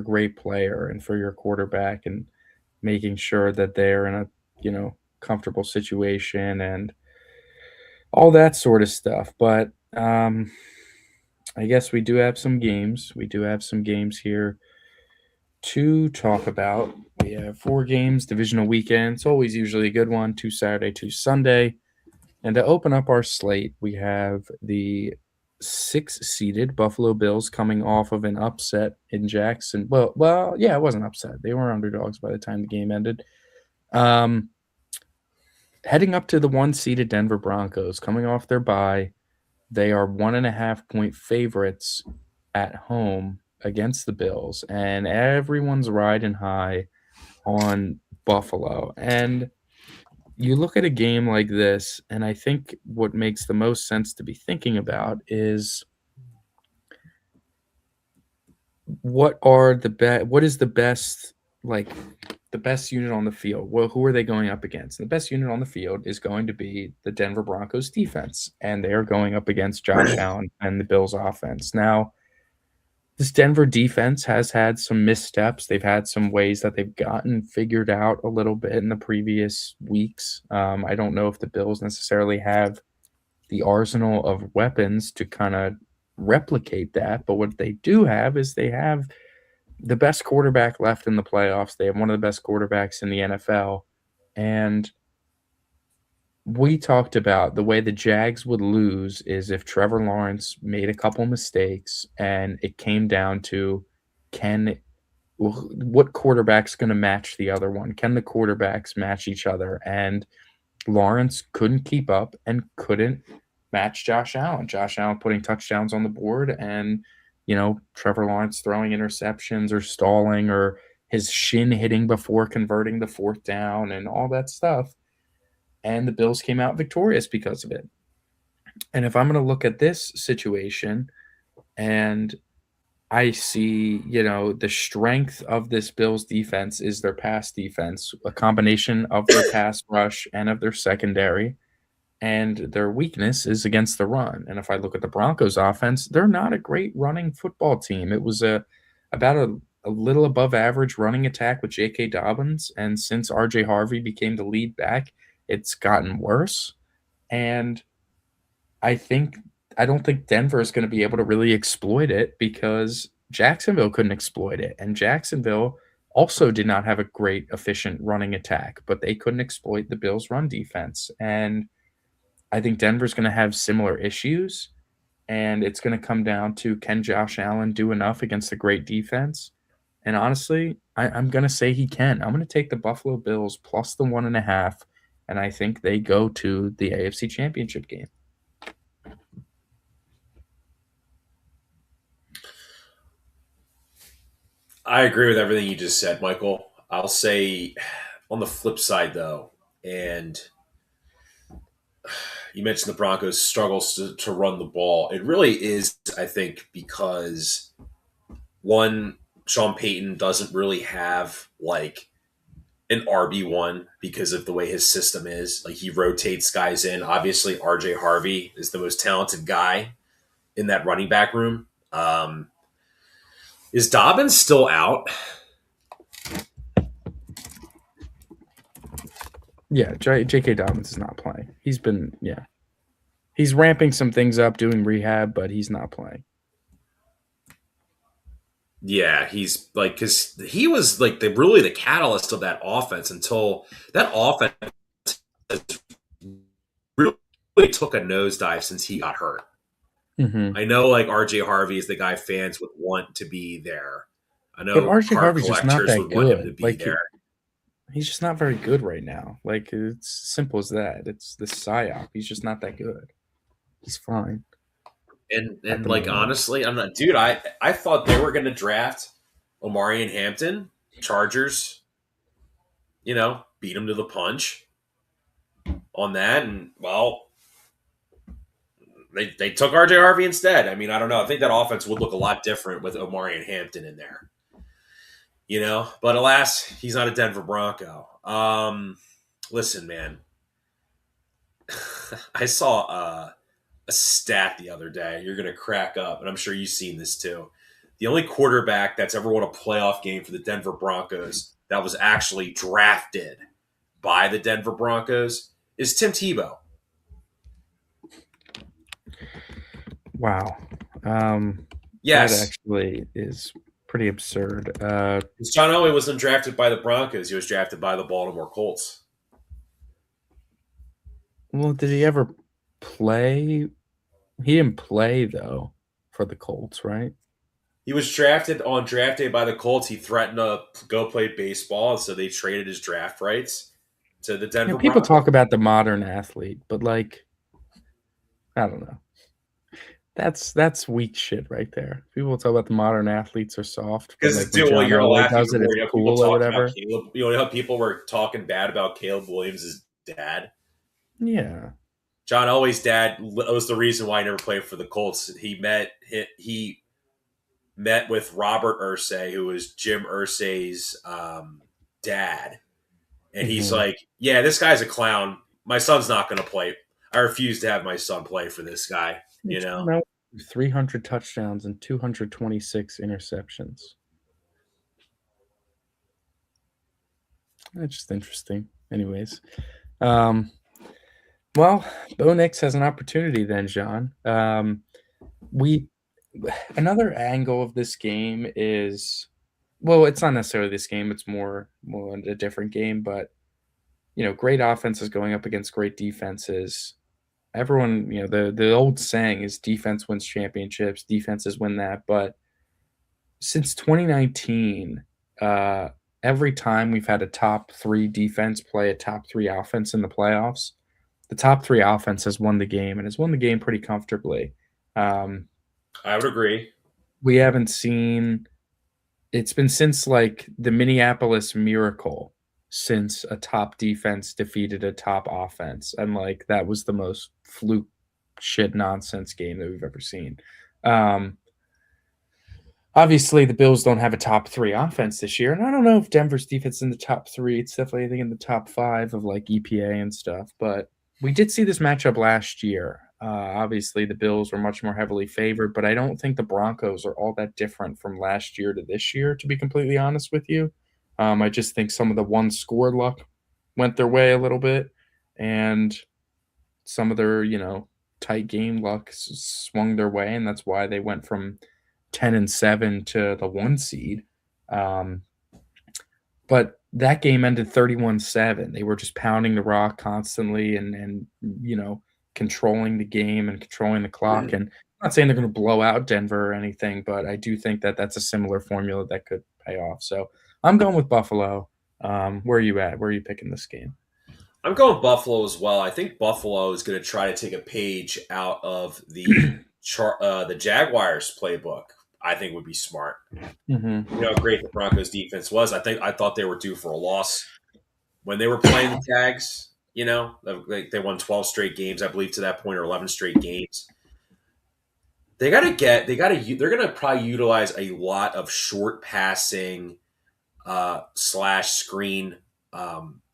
great player and for your quarterback and making sure that they're in a comfortable situation and all that sort of stuff. But I guess we do have some games. We do have some games here to talk about. We have 4 games, divisional weekend. It's always usually a good one. 2 Saturday, 2 Sunday. And to open up our slate, we have the 6-seeded Buffalo Bills coming off of an upset in Jackson. Well, yeah, it wasn't upset. They were underdogs by the time the game ended. Um, Heading up to the 1-seeded Denver Broncos, coming off their bye. They are 1.5-point favorites at home against the Bills, and everyone's riding high on Buffalo. And you look at a game like this, and I think what makes the most sense to be thinking about is what is the best, like, the best unit on the field. Well, who are they going up against? The best unit on the field is going to be the Denver Broncos defense, and they are going up against Josh Allen and the Bills offense. Now, this Denver defense has had some missteps. They've had some ways that they've gotten figured out a little bit in the previous weeks. I don't know if the Bills necessarily have the arsenal of weapons to kind of replicate that, but what they do have is they have the best quarterback left in the playoffs. They have one of the best quarterbacks in the NFL. And we talked about the way the Jags would lose is if Trevor Lawrence made a couple mistakes and it came down to can what quarterback's going to match the other one? Can the quarterbacks match each other? And Lawrence couldn't keep up and couldn't match Josh Allen. Josh Allen putting touchdowns on the board and, Trevor Lawrence throwing interceptions or stalling or his shin hitting before converting the fourth down and all that stuff. And the Bills came out victorious because of it. And if I'm going to look at this situation and I see, the strength of this Bills defense is their pass defense, a combination of their pass rush and of their secondary. And their weakness is against the run. And if I look at the Broncos offense, they're not a great running football team. It was about a little above average running attack with J.K. Dobbins. And since R.J. Harvey became the lead back, it's gotten worse. And I think I don't think Denver is going to be able to really exploit it because Jacksonville couldn't exploit it. And Jacksonville also did not have a great efficient running attack, but they couldn't exploit the Bills' run defense. And I think Denver's going to have similar issues. And it's going to come down to, can Josh Allen do enough against a great defense? And honestly, I'm going to say he can. I'm going to take the Buffalo Bills plus the 1.5. And I think they go to the AFC Championship game. I agree with everything you just said, Michael. I'll say on the flip side, though, and you mentioned the Broncos struggles to run the ball. It really is, I think, because one, Sean Payton doesn't really have like an RB1 because of the way his system is. Like he rotates guys in. Obviously, RJ Harvey is the most talented guy in that running back room. Is Dobbins still out? Yeah, J.K. Dobbins is not playing. He's ramping some things up, doing rehab, but he's not playing. Yeah, he's like, because he was like really the catalyst of that offense until that offense really took a nosedive since he got hurt. Mm-hmm. I know like RJ Harvey is the guy fans would want to be there. I But know RJ card Harvey's just not collectors that would want him to good. be Like there. he's just not very good right now. Like it's simple as that. It's the psyop. He's just not that good. He's fine. And like honestly, I'm not, dude. I thought they were going to draft Omari and Hampton. Chargers, beat him to the punch on that, and well, they took RJ Harvey instead. I mean, I don't know. I think that offense would look a lot different with Omari and Hampton in there. But alas, he's not a Denver Bronco. Listen, man, I saw a stat the other day. You're gonna crack up, and I'm sure you've seen this too. The only quarterback that's ever won a playoff game for the Denver Broncos that was actually drafted by the Denver Broncos is Tim Tebow. Wow. Yes. That actually is pretty absurd. John Elway wasn't drafted by the Broncos. He was drafted by the Baltimore Colts. Well, did he ever play? He didn't play, though, for the Colts, right? He was drafted on draft day by the Colts. He threatened to go play baseball, so they traded his draft rights to the Denver People Broncos. talk about the modern athlete, but, like, I don't know. That's weak shit right there. People talk about the modern athletes are soft. Because, like, dude, well, you're laughing does it, it's cool or whatever. Caleb, how people were talking bad about Caleb Williams' dad? Yeah. John Elway's dad was the reason why he never played for the Colts. He met with Robert Irsay, who was Jim Irsay's dad. And he's like, yeah, this guy's a clown. My son's not going to play. I refuse to have my son play for this guy, 300 touchdowns and 226 interceptions. That's just interesting. Anyways. Well, Bo Nix has an opportunity then, John. Another angle of this game is, well, it's not necessarily this game. It's more a different game, but, great offenses going up against great defenses. Everyone, the old saying is defense wins championships, defenses win that. But since 2019, every time we've had a top 3 defense play a top 3 offense in the playoffs, the top 3 offense has won the game and has won the game pretty comfortably. I would agree. We haven't seen – it's been since, like, the Minneapolis Miracle since a top defense defeated a top offense. And, like, that was the most fluke shit nonsense game that we've ever seen. Obviously, the Bills don't have a top 3 offense this year. And I don't know if Denver's defense is in the top 3. It's definitely, I think, in the top 5 of, like, EPA and stuff. But we did see this matchup last year. Obviously, the Bills were much more heavily favored, but I don't think the Broncos are all that different from last year to this year, to be completely honest with you. I just think some of the one-score luck went their way a little bit. And some of their, tight game luck swung their way, and that's why they went from 10-7 to the 1 seed. But that game ended 31-7. They were just pounding the rock constantly and controlling the game and controlling the clock. And I'm not saying they're going to blow out Denver or anything, but I do think that that's a similar formula that could pay off. So I'm going with Buffalo. Where are you at? Where are you picking this game? I'm going Buffalo as well. I think Buffalo is going to try to take a page out of the Jaguars playbook. I think would be smart. Mm-hmm. You know how great the Broncos defense was. I thought they were due for a loss when they were playing the Jags. You know, they won 12 straight games, I believe, to that point, or 11 straight games. They're going to probably utilize a lot of short passing / screen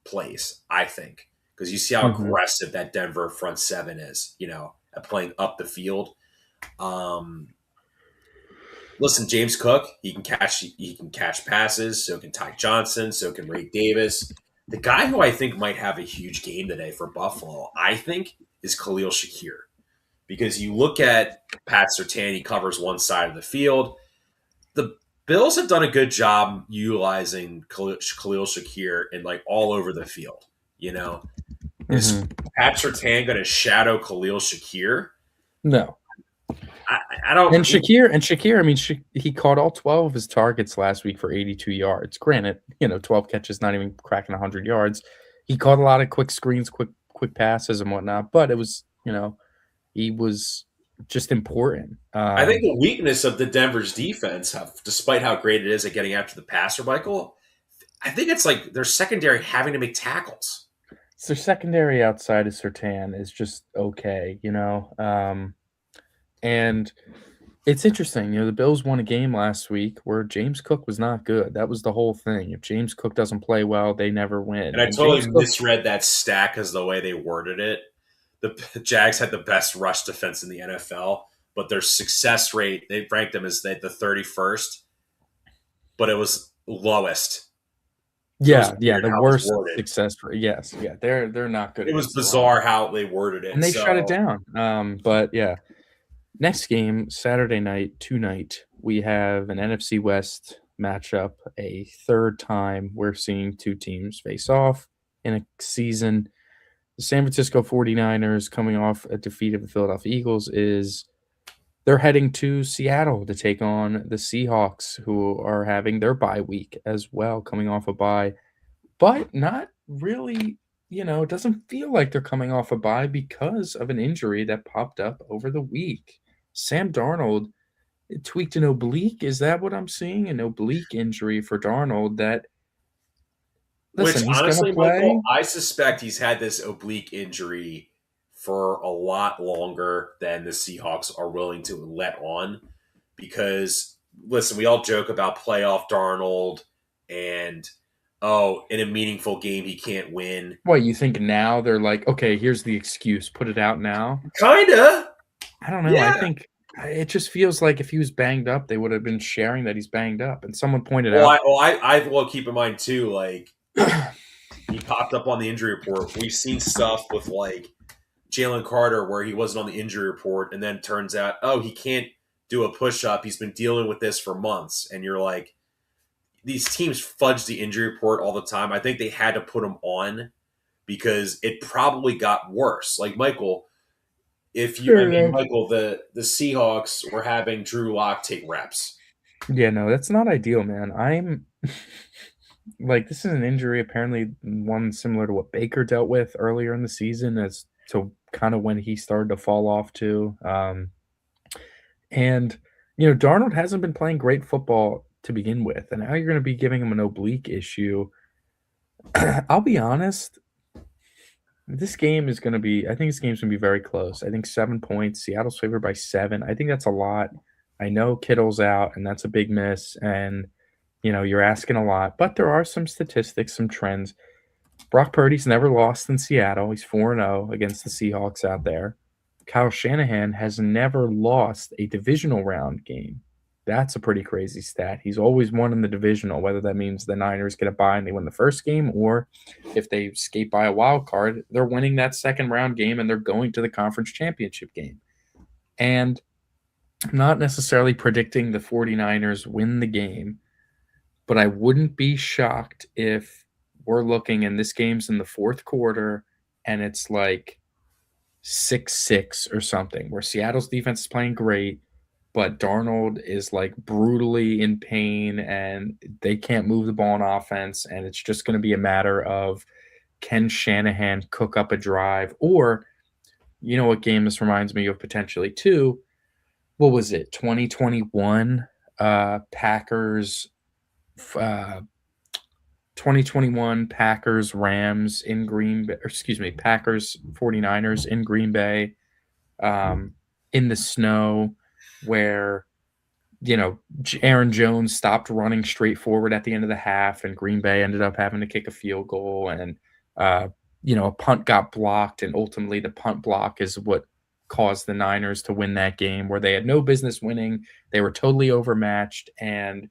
plays, I think, because you see how Mm-hmm. aggressive that Denver front seven is, at playing up the field. Listen, James Cook, he can catch passes, so can Ty Johnson, so can Ray Davis. The guy who I think might have a huge game today for Buffalo, I think, is Khalil Shakir. Because you look at Pat Surtain, he covers one side of the field. The Bills have done a good job utilizing Khalil Shakir and like all over the field. Is Mm-hmm. Pat Surtain going to shadow Khalil Shakir? No. I don't. And Shakir, I mean, he caught all 12 of his targets last week for 82 yards. Granted, 12 catches, not even cracking 100 yards. He caught a lot of quick screens, quick passes and whatnot, but it was, he was just important. I think the weakness of the Denver's defense, despite how great it is at getting after the passer, Michael, I think it's like their secondary having to make tackles. So secondary outside of Surtain is just okay, and it's interesting. The Bills won a game last week where James Cook was not good. That was the whole thing. If James Cook doesn't play well, they never win. And I And James totally Cook, misread that stat because the way they worded it. The Jags had the best rush defense in the NFL, but their success rate, they ranked them as the 31st, but it was lowest. So it was weird the how it was worst worded. success rate. Yes, they're not good It was against the run, bizarre how they worded it. and they shut it So down. But yeah, next game Saturday night, tonight we have an NFC West matchup. A third time we're seeing two teams face off in a season. The San Francisco 49ers, coming off a defeat of the Philadelphia Eagles, they're heading to Seattle to take on the Seahawks, who are having their bye week as well, coming off a bye, but not really. It doesn't feel like they're coming off a bye because of an injury that popped up over the week. Sam Darnold tweaked an oblique. Is that what I'm seeing? An oblique injury for Darnold that, which listen, he's going to honestly, play. Michael, I suspect he's had this oblique injury for a lot longer than the Seahawks are willing to let on. Because, listen, we all joke about playoff Darnold and, in a meaningful game, he can't win. What, you think now they're like, okay, here's the excuse, put it out now? Kinda. I don't know. I Yeah. think it just feels like if he was banged up, they would have been sharing that he's banged up. And someone pointed Well, out, well, keep in mind, too, like, he popped up on the injury report. We've seen stuff with, like, Jalen Carter where he wasn't on the injury report, and then it turns out, he can't do a push-up. He's been dealing with this for months. And you're like, these teams fudge the injury report all the time. I think they had to put him on because it probably got worse. Like, Michael, Michael, the Seahawks were having Drew Lock take reps. yeah, no, that's not ideal, man. I'm like, this is an injury, apparently one similar to what Baker dealt with earlier in the season, as to kind of when he started to fall off too. And Darnold hasn't been playing great football to begin with, and now you're going to be giving him an oblique issue. I'll be honest. This game is going to be, I think this game's going to be very close. I think 7 points. Seattle's favored by 7. I think that's a lot. I know Kittle's out, and that's a big miss. And, you're asking a lot. But there are some statistics, some trends. Brock Purdy's never lost in Seattle. He's 4-0 against the Seahawks out there. Kyle Shanahan has never lost a divisional round game that's a pretty crazy stat. He's always won in the divisional, whether that means the Niners get a bye and they win the first game, or if they skate by a wild card, they're winning that second round game and they're going to the conference championship game. And I'm not necessarily predicting the 49ers win the game, but I wouldn't be shocked if we're looking and this game's in the fourth quarter and it's like 6-6 or something, where Seattle's defense is playing great, but Darnold is like brutally in pain and they can't move the ball on offense. And it's just going to be a matter of, can Shanahan cook up a drive? Or, you know what game this reminds me of potentially too? What was it? 2021 Packers, 2021 Packers Rams in Green Bay, excuse me, Packers 49ers in Green Bay, in the snow, where Aaron Jones stopped running straight forward at the end of the half, and Green Bay ended up having to kick a field goal, and a punt got blocked, and ultimately the punt block is what caused the Niners to win that game, where they had no business winning. They were totally overmatched, and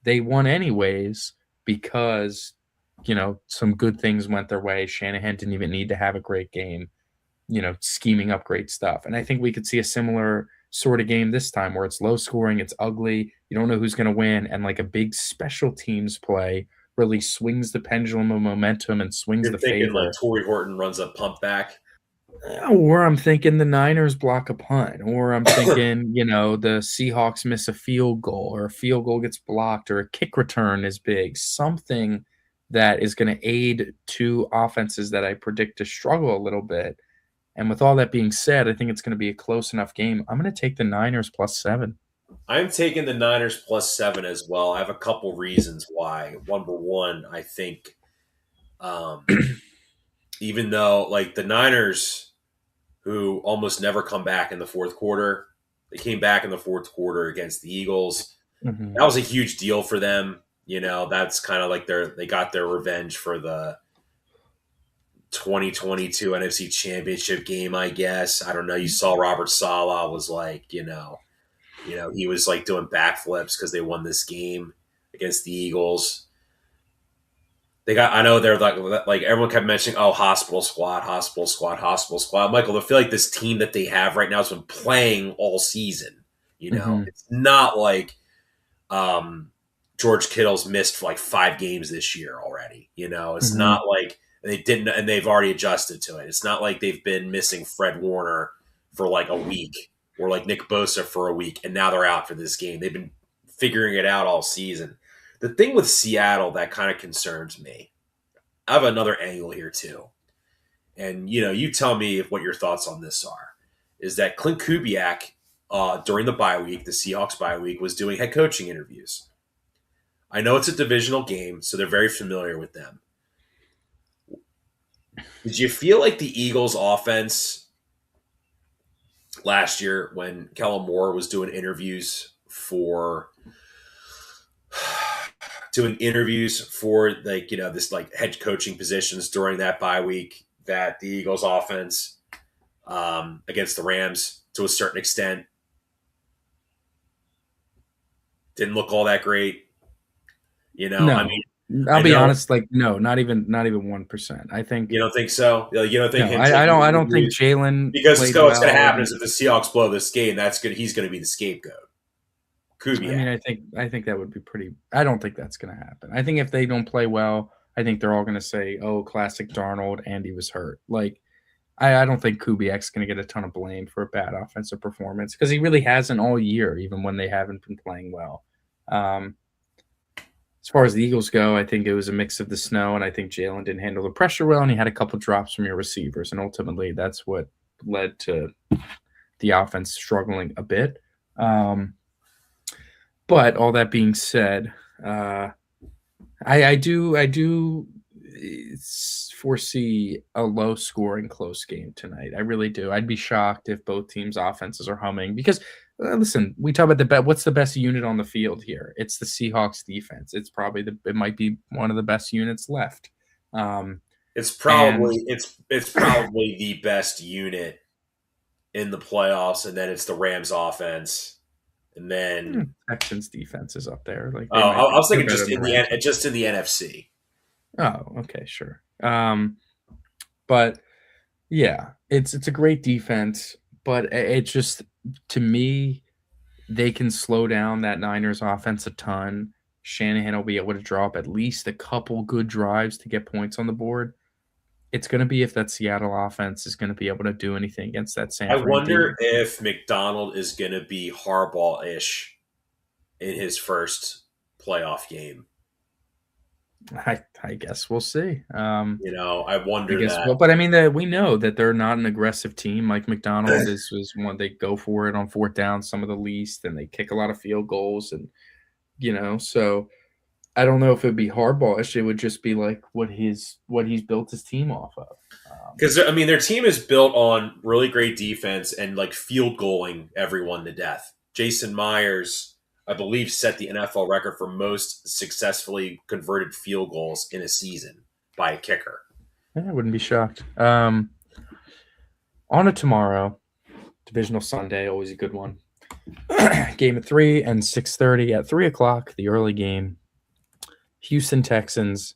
they won anyways because some good things went their way. Shanahan didn't even need to have a great game, scheming up great stuff. And I think we could see a similar sort of game this time, where it's low scoring, it's ugly, you don't know who's going to win, and like a big special teams play really swings the pendulum of momentum and swings You're the thinking like favor. Torrey Horton runs a pump back. Or I'm thinking the Niners block a punt, or I'm thinking, the Seahawks miss a field goal, or a field goal gets blocked, or a kick return is big. Something that is going to aid two offenses that I predict to struggle a little bit. And with all that being said, I think it's going to be a close enough game. I'm going to take the Niners +7. I'm taking the Niners +7 as well. I have a couple reasons why. Number one, I think um, even though like the Niners, who almost never come back in the fourth quarter, they came back in the fourth quarter against the Eagles. Mm-hmm. That was a huge deal for them. That's kind of like they got their revenge for the 2022 NFC Championship game, I guess. I don't know. You saw Robert Saleh was like, he was like doing backflips because they won this game against the Eagles. I know they're like everyone kept mentioning, oh, hospital squad, hospital squad, hospital squad. Michael, I feel like this team that they have right now has been playing all season. Mm-hmm. It's not like George Kittle's missed like 5 games this year already. It's Mm-hmm. not like they didn't, and they've already adjusted to it. It's not like they've been missing Fred Warner for like a week, or like Nick Bosa for a week, and now they're out for this game. They've been figuring it out all season. The thing with Seattle that kind of concerns me, I have another angle here too. And, you tell me what your thoughts on this are, is that Clint Kubiak, during the bye week, the Seahawks bye week, was doing head coaching interviews. I know it's a divisional game, so they're very familiar with them. Did you feel like the Eagles offense last year, when Kellen Moore was doing interviews for this like head coaching positions during that bye week, that the Eagles offense against the Rams to a certain extent didn't look all that great? I No, mean, I'll I be know honest. Like, no, not even 1%. I think you don't think so. You don't think no. him I taking don't. the I don't think interviews, Jalen because played what's going to well. happen is if the Seahawks blow this game, that's good. He's going to be the scapegoat. I Kubiak. mean, I think that would be pretty. I don't think that's going to happen. I think if they don't play well, I think they're all going to say, "Oh, classic Darnold, and he was hurt." Like, I don't think Kubiak's going to get a ton of blame for a bad offensive performance, because he really hasn't all year, even when they haven't been playing well. As far as the Eagles go, I think it was a mix of the snow, and I think Jalen didn't handle the pressure well, and he had a couple drops from your receivers, and ultimately that's what led to the offense struggling a bit. But all that being said, I do foresee a low scoring close game tonight. I really do. I'd be shocked if both teams' offenses are humming, because listen, we talk about what's the best unit on the field here? It's the Seahawks defense. It might be one of the best units left. Um, It's and probably it's probably the best unit in the playoffs, and then it's the Rams offense, and then Texans defense is up there. Like oh, they might I be. was They're thinking better just than in the the Rams. just in the NFC. Oh, okay, sure. But yeah, it's a great defense, but it's just to me they can slow down that Niners offense a ton. Shanahan will be able to drop at least a couple good drives to get points on the board. It's going to be if that Seattle offense is going to be able to do anything against that I San Fran wonder D. if McDonald is going to be Harbaugh-ish in his first playoff game. I guess we'll see. I I wonder guess that. well, but I mean we know that they're not an aggressive team. Mike McDonald is one they go for it on fourth down, some of the least, and they kick a lot of field goals, and so I don't know if it'd be Harbaugh. It would just be like what he's built his team off of. Because I mean, their team is built on really great defense and like field goaling everyone to death. Jason Myers, I believe, set the NFL record for most successfully converted field goals in a season by a kicker. I wouldn't be shocked. On to tomorrow, divisional Sunday, always a good one. Game at 3 and 6:30 at 3:00, the early game. Houston Texans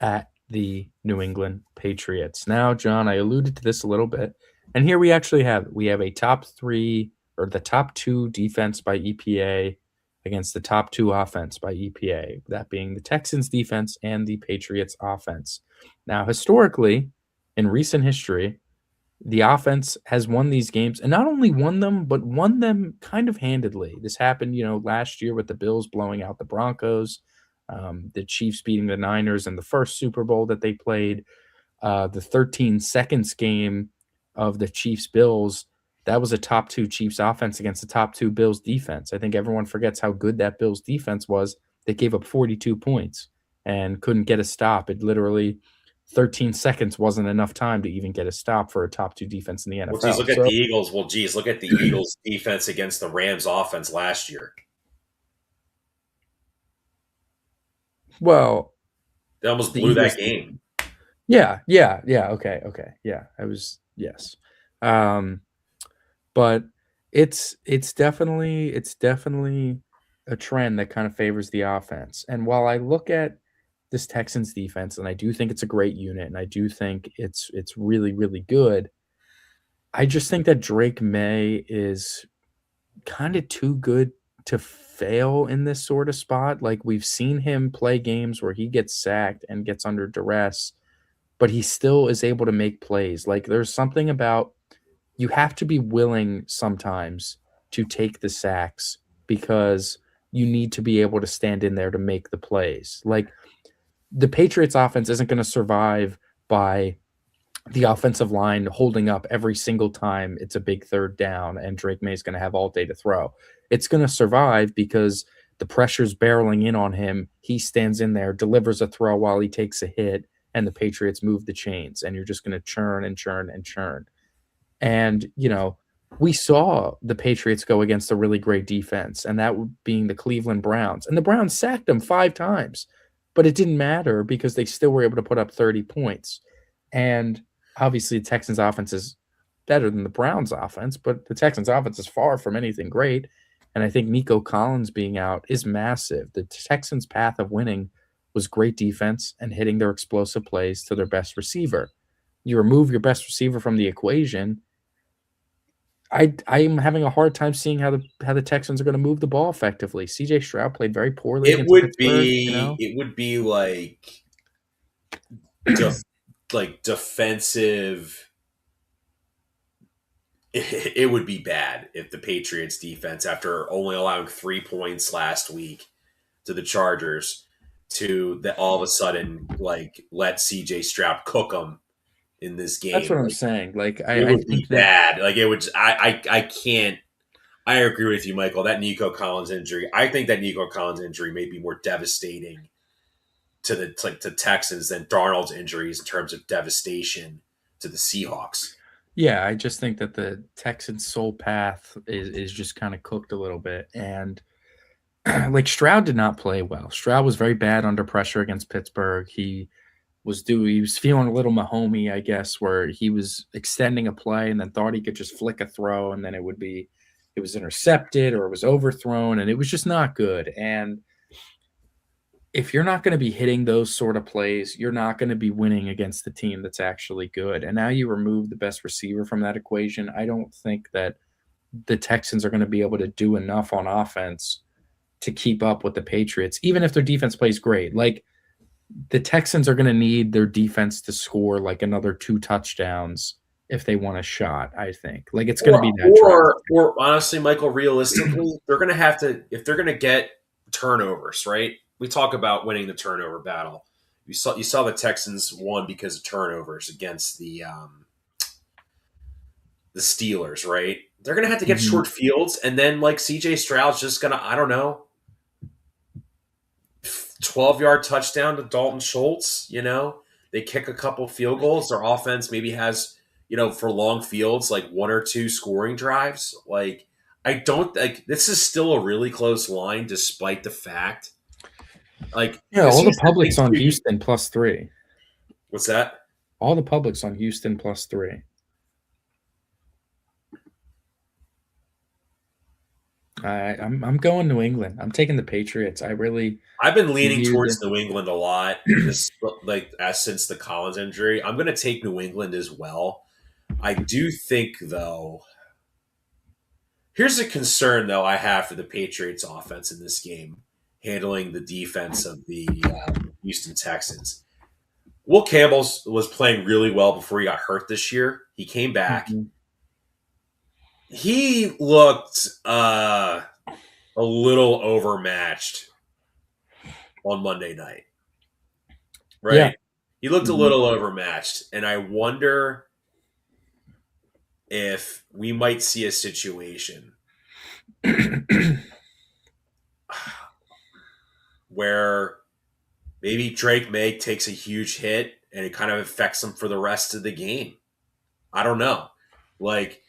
at the New England Patriots. Now, John, I alluded to this a little bit, and here we actually have a top 3 or the top 2 defense by EPA against the top 2 offense by EPA, that being the Texans defense and the Patriots offense. Now, historically, in recent history, the offense has won these games and not only won them, but won them kind of handedly. This happened, last year with the Bills blowing out the Broncos, the Chiefs beating the Niners in the first Super Bowl that they played, the 13 seconds game of the Chiefs Bills. That was a top 2 Chiefs offense against the top 2 Bills defense. I think everyone forgets how good that Bills defense was. They gave up 42 points and couldn't get a stop. It literally 13 seconds wasn't enough time to even get a stop for a top 2 defense in the Well, geez, NFL. look at So, the Eagles. Well, geez, look at the Eagles' defense against the Rams' offense last year. well, They almost the blew Eagles. that game. Yeah. Okay. Yeah, I was yes. But it's definitely a trend that kind of favors the offense. And while I look at this Texans defense and I do think it's a great unit and I do think it's really really good, I just think that Drake May is kind of too good to fail in this sort of spot. Like we've seen him play games where he gets sacked and gets under duress, but he still is able to make plays. Like there's something about you have to be willing sometimes to take the sacks because you need to be able to stand in there to make the plays. Like the Patriots offense isn't going to survive by the offensive line holding up every single time it's a big third down and Drake May is going to have all day to throw. It's going to survive because the pressure's barreling in on him. He stands in there, delivers a throw while he takes a hit, and the Patriots move the chains, and you're just going to churn and churn and churn. And, we saw the Patriots go against a really great defense, and that being the Cleveland Browns. And the Browns sacked them 5 times, but it didn't matter because they still were able to put up 30 points. And obviously, the Texans' offense is better than the Browns' offense, but the Texans' offense is far from anything great. And I think Nico Collins being out is massive. The Texans' path of winning was great defense and hitting their explosive plays to their best receiver. You remove your best receiver from the equation, I'm having a hard time seeing how the Texans are going to move the ball effectively. C.J. Stroud played very poorly It against would Pittsburgh. be it would be like defensive. It would be bad if the Patriots defense, after only allowing 3 points last week to the Chargers, to that all of a sudden like let CJ Stroud cook them in this That's game. what I'm Like saying. Like it I would be think that bad. Like it would. I can't. I agree with you, Michael. That Nico Collins injury. I think that Nico Collins injury may be more devastating to Texans than Darnold's injuries in terms of devastation to the Seahawks. yeah, I just think that the Texans' sole path is just kind of cooked a little bit. And like Stroud did not play well. Stroud was very bad under pressure against Pittsburgh. He was feeling a little Mahomey, I guess, where he was extending a play and then thought he could just flick a throw and then it would be it was intercepted or it was overthrown, and it was just not good. And if you're not going to be hitting those sort of plays, you're not going to be winning against the team that's actually good. And now you remove the best receiver from that equation. I don't think that the Texans are going to be able to do enough on offense to keep up with the Patriots, even if their defense plays great. Like, the Texans are going to need their defense to score like another 2 touchdowns if they want a shot, I think. Like, it's going to be that drastic. Or honestly, Michael, realistically, they're going to have to, if they're going to get turnovers, right? We talk about winning the turnover battle. You saw the Texans won because of turnovers against the Steelers, right? They're going to have to get Mhm. short fields, and then like CJ Stroud's just going to, I don't know, 12-yard touchdown to Dalton Schultz. They kick a couple field goals. Their offense maybe has, for long fields, like 1 or 2 scoring drives. Like, I don't like this is still a really close line, despite the fact. Like, Yeah, because all the here's the thing public's on too. Houston +3. What's that? All the public's on Houston +3. I'm going New England. I'm taking the Patriots. I really I've been leaning view towards the New England a lot this since the Collins injury. I'm going to take New England as well. I do think though. Here's a concern though I have for the Patriots offense in this game, handling the defense of the Houston Texans. Will Campbell was playing really well before he got hurt this year. He came back. Mhm. He looked a little overmatched on Monday night, Yeah. right? He looked a Mhm. little overmatched, and I wonder if we might see a situation where maybe Drake May takes a huge hit and it kind of affects him for the rest of the game. I don't know. Like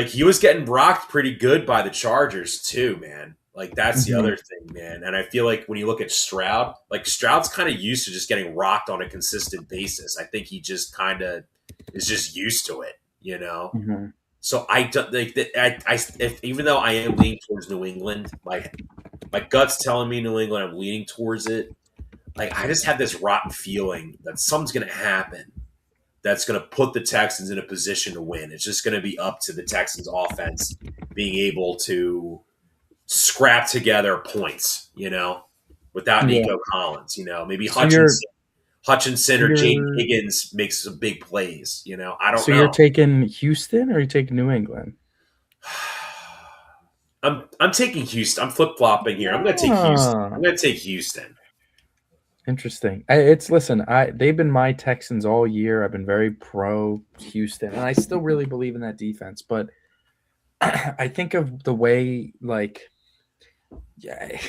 he was getting rocked pretty good by the Chargers too, man. Like, that's the Mhm. other thing, man. And I feel like when you look at Stroud, like, Stroud's kind of used to just getting rocked on a consistent basis. I think he just kind of is just used to it. Mhm. So I don't like that. Even though I am leaning towards New England, my gut's telling me New England. I'm leaning towards it. Like, I just have this rotten feeling that something's going to happen that's going to put the Texans in a position to win. It's just going to be up to the Texans offense being able to scrap together points, without Yeah. Nico Collins. Maybe So you're Hutchinson so or Jaden you're Higgins makes some big plays. I don't so you're know. taking Houston or are you taking New England? I'm taking Houston. I'm flip flopping here. I'm going to take Houston. Ah, I'm going to take Houston. interesting. Listen, they've been my Texans all year. I've been very pro Houston, and I still really believe in that defense. But I think of the way, like, yeah,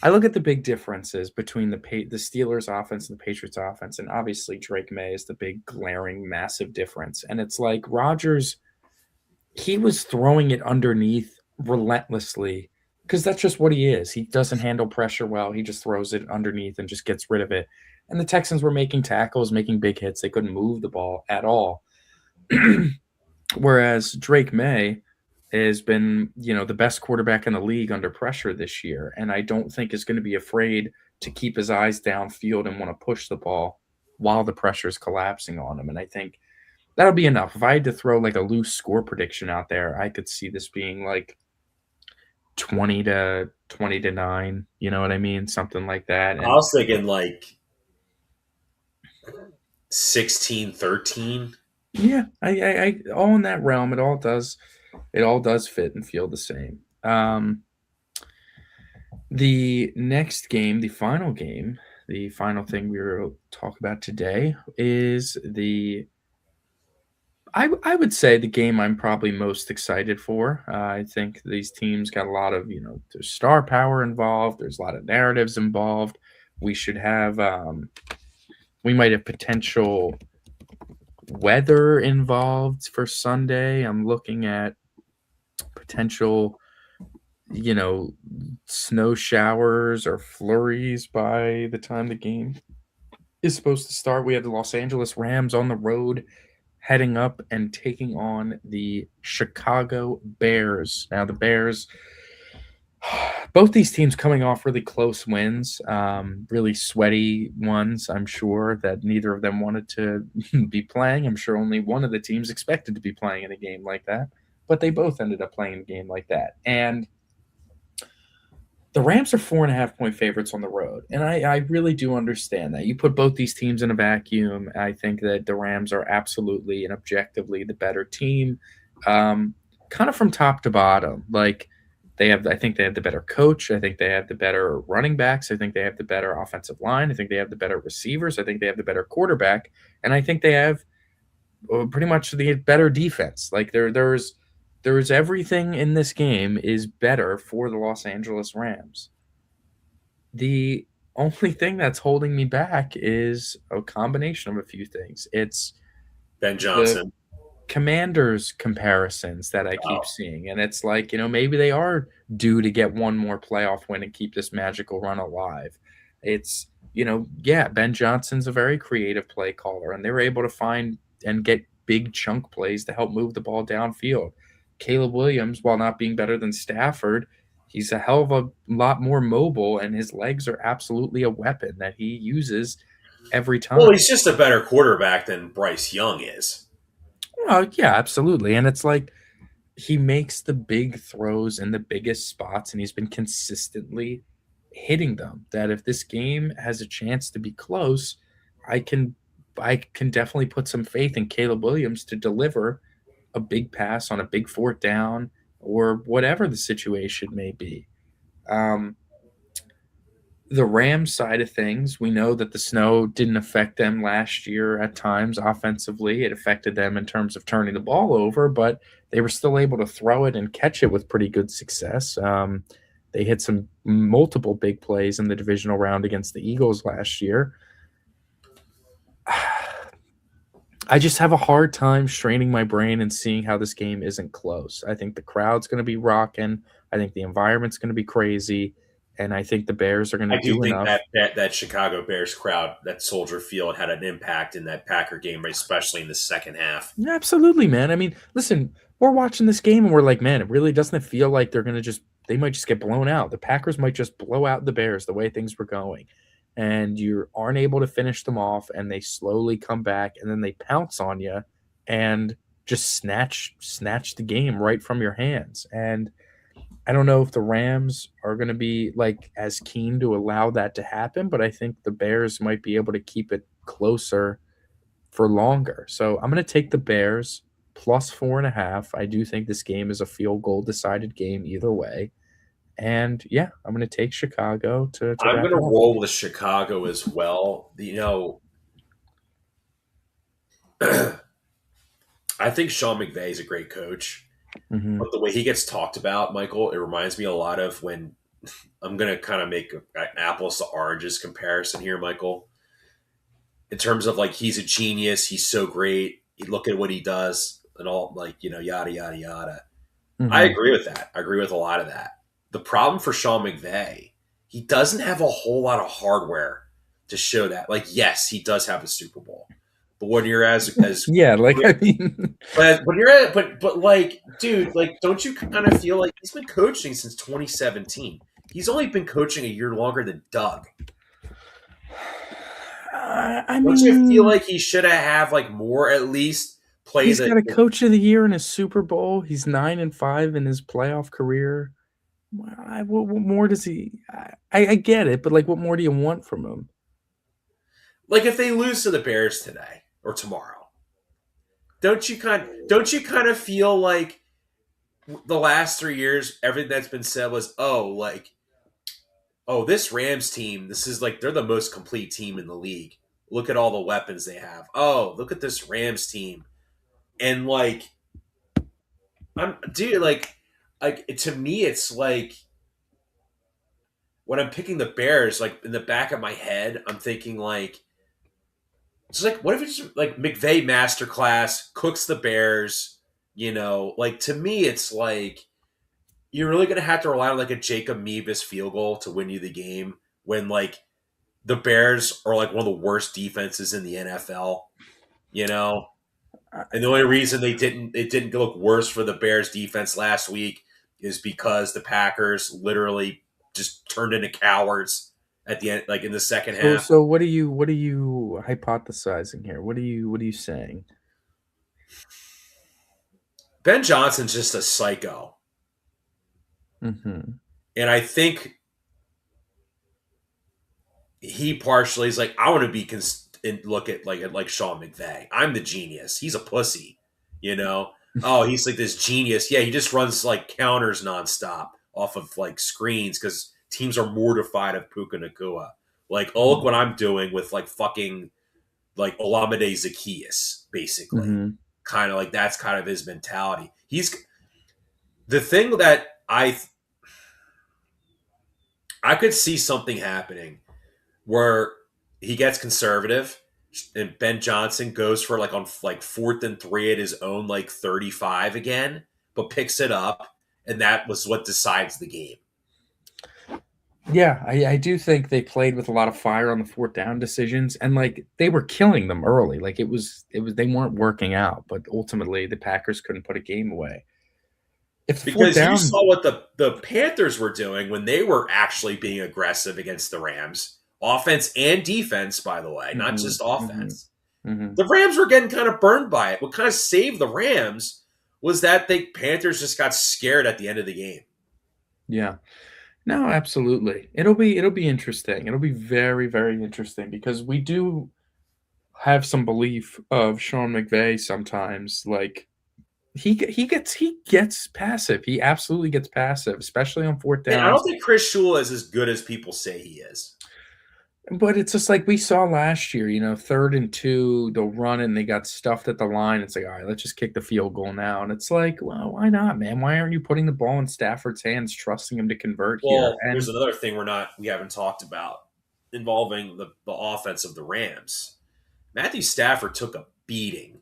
I look at the big differences between the Steelers offense and the Patriots offense, and obviously Drake May is the big glaring massive difference. And it's like Rodgers, he was throwing it underneath relentlessly because that's just what he is. He doesn't handle pressure well. He just throws it underneath and just gets rid of it. And the Texans were making tackles, making big hits. They couldn't move the ball at all. Whereas Drake May has been, the best quarterback in the league under pressure this year, and I don't think is going to be afraid to keep his eyes downfield and want to push the ball while the pressure is collapsing on him. And I think that'll be enough. If I had to throw like a loose score prediction out there, I could see this being like 20-9. You know what I mean? Something like that. I And was thinking like 16-13. yeah, I all in that realm. It all does fit and feel the same. The next game, the final game, the final thing we will talk about today is I would say the game I'm probably most excited for. I think these teams got a lot of, there's star power involved. There's a lot of narratives involved. We should have, we might have potential weather involved for Sunday. I'm looking at potential, snow showers or flurries by the time the game is supposed to start. We have the Los Angeles Rams on the road heading up and taking on the Chicago Bears. Now, the Bears, both these teams coming off really close wins, really sweaty ones. I'm sure that neither of them wanted to be playing. I'm sure only one of the teams expected to be playing in a game like that, but they both ended up playing a game like that. And the Rams are 4.5 point favorites on the road. And I really do understand that. You put both these teams in a vacuum. I think that the Rams are absolutely and objectively the better team, kind of from top to bottom. Like, I think they have the better coach. I think they have the better running backs. I think they have the better offensive line. I think they have the better receivers. I think they have the better quarterback. And I think they have pretty much the better defense. Like there's everything in this game is better for the Los Angeles Rams. The only thing that's holding me back is a combination of a few things. It's Ben the Johnson. Commanders comparisons that I keep Oh, seeing. And it's like, maybe they are due to get one more playoff win and keep this magical run alive. It's, yeah, Ben Johnson's a very creative play caller, and they were able to find and get big chunk plays to help move the ball downfield. Caleb Williams, while not being better than Stafford, he's a hell of a lot more mobile, and his legs are absolutely a weapon that he uses every well, time. he's just a better quarterback than Bryce Young is. Yeah, absolutely. And it's like he makes the big throws in the biggest spots, and he's been consistently hitting them. That if this game has a chance to be close, I can I can definitely put some faith in Caleb Williams to deliver a big pass on a big fourth down or whatever the situation may be. Um, the Rams side of things, we know that the snow didn't affect them last year at times offensively. It affected them in terms of turning the ball over, but they were still able to throw it and catch it with pretty good success. They hit some multiple big plays in the divisional round against the Eagles last year. I just have a hard time straining my brain and seeing how this game isn't close. I think the crowd's going to be rocking. I think the environment's going to be crazy. And I think the Bears are going to I do do think enough. that Chicago Bears crowd, that Soldier Field, had an impact in that Packer game, especially in the second half. Yeah, absolutely, man. I mean, listen, we're watching this game and we're like, man, it really doesn't feel like they might just get blown out. The Packers might just blow out the Bears the way things were going. And you aren't able to finish them off, and they slowly come back, and then they pounce on you and just snatch the game right from your hands. And I don't know if the Rams are going to be like as keen to allow that to happen, but I think the Bears might be able to keep it closer for longer. So I'm going to take the Bears plus 4.5. I do think this game is a field goal decided game either way. And yeah, I'm going to take Chicago to I'm wrap going to it up. roll with Chicago as well. I think Sean McVay is a great coach, Hmm. but the way he gets talked about, Michael, it reminds me a lot of when I'm going to kind of make an apples to oranges comparison here, Michael. In terms of like he's a genius, he's so great. You look at what he does and all like yada yada yada. I Hmm. agree with that. I agree with a lot of that. The problem for Sean McVay, he doesn't have a whole lot of hardware to show that. Like, yes, he does have a Super Bowl, but when you're as Yeah, like I mean, but when you're at but like, dude, like, don't you kind of feel like he's been coaching since 2017? He's only been coaching a year longer than Doug. I Don't you feel mean, like he should have like more at least play he's the got a Coach of the Year in his Super Bowl. He's 9-5 in his playoff career. What more does he? I get it, but like, what more do you want from him? like if they lose to the Bears today or tomorrow, don't you kind of feel like the last 3 years everything that's been said was this Rams team, this is like they're the most complete team in the league. Look at all the weapons they have. Oh, look at this Rams team. And like I'm dude like to me it's like when I'm picking the Bears, like in the back of my head, I'm thinking like it's like what if it's like McVay masterclass cooks the Bears, like to me it's like you're really gonna have to rely on like a Jacob Meebus field goal to win you the game when like the Bears are like one of the worst defenses in the NFL, you know? And the only reason it didn't look worse for the Bears defense last week is because the Packers literally just turned into cowards at the end, like in the second So half. so what are you hypothesizing here? What are you saying? Ben Johnson's just a psycho. Mm-hmm. And I think he partially is like, I want to be and look at Sean McVay. I'm the genius. He's a pussy, you know. Oh, he's like this genius. Yeah, he just runs like counters nonstop off of like screens because teams are mortified of Puka Nakua. Like, oh, look what I'm doing with like fucking like Olamide Zacchaeus, basically. Mm-hmm. Kind of like that's kind of his mentality. He's the thing that I could see something happening where he gets conservative and Ben Johnson goes for like on like 4th and 3 at his own like 35 again, but picks it up, and that was what decides the game. Yeah, I do think they played with a lot of fire on the fourth down decisions, and like they were killing them early. Like it was they weren't working out, but ultimately the Packers couldn't put a game away. If the fourth Because you down, saw what the Panthers were doing when they were actually being aggressive against the Rams, offense and defense, by the way, not Mhm, just mhm, offense. mhm. The Rams were getting kind of burned by it. What kind of saved the Rams was that the Panthers just got scared at the end of the game. Yeah, no, absolutely. It'll be interesting. It'll be very very interesting because we do have some belief of Sean McVay sometimes. Like he gets passive. He absolutely gets passive, especially on fourth And I don't downs. think Chris Shula is as good as people say he is. But it's just like we saw last year, 3rd and 2, they'll run it and they got stuffed at the line. It's like, all right, let's just kick the field goal now. And it's like, well, why not, man? Why aren't you putting the ball in Stafford's hands, trusting him to convert here? Well, there's And another thing we haven't talked about involving the offense of the Rams. Matthew Stafford took a beating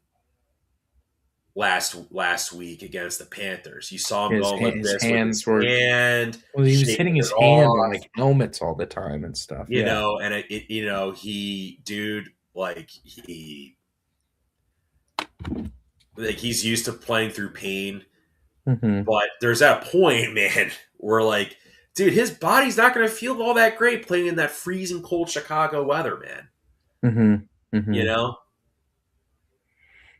last week against the Panthers. You saw him his going like his this with his hands were hand, well, he was shaking hitting it his hand on off, like helmets all the time and stuff. Yeah. and he dude like he's used to playing through pain, Hmm. but there's that point, man, where like, dude, his body's not going to feel all that great playing in that freezing cold Chicago weather, man. Hmm. You Hmm. know,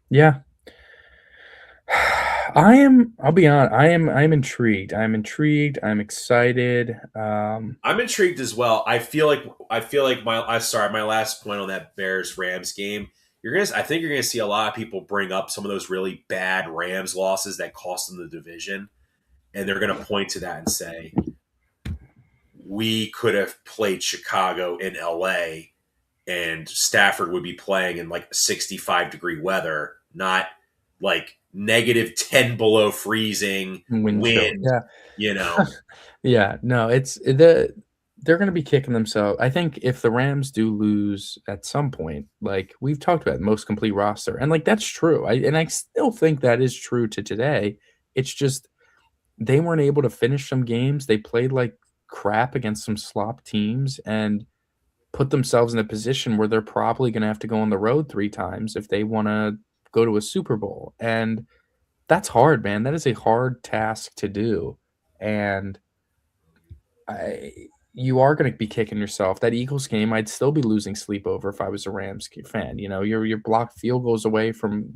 Yeah. I'll be honest, I'm intrigued. I'm intrigued. I'm excited. I'm intrigued as well. I feel like my last point on that Bears Rams game. I think you're gonna see a lot of people bring up some of those really bad Rams losses that cost them the division, and they're gonna point to that and say we could have played Chicago in LA and Stafford would be playing in like 65-degree weather, not like -10 below freezing Wind chill. wind, Yeah. you know. Yeah, no, they're going to be kicking themselves. I think if the Rams do lose at some point, like we've talked about, most complete roster, and like that's true. I still think that is true to today. It's just they weren't able to finish some games. They played like crap against some slop teams and put themselves in a position where they're probably going to have to go on the road 3 times if they want to go to a Super Bowl. And that's hard, man. That is a hard task to do. And I you are gonna be kicking yourself. That Eagles game, I'd still be losing sleep over if I was a Rams fan. You're blocked field goals away from,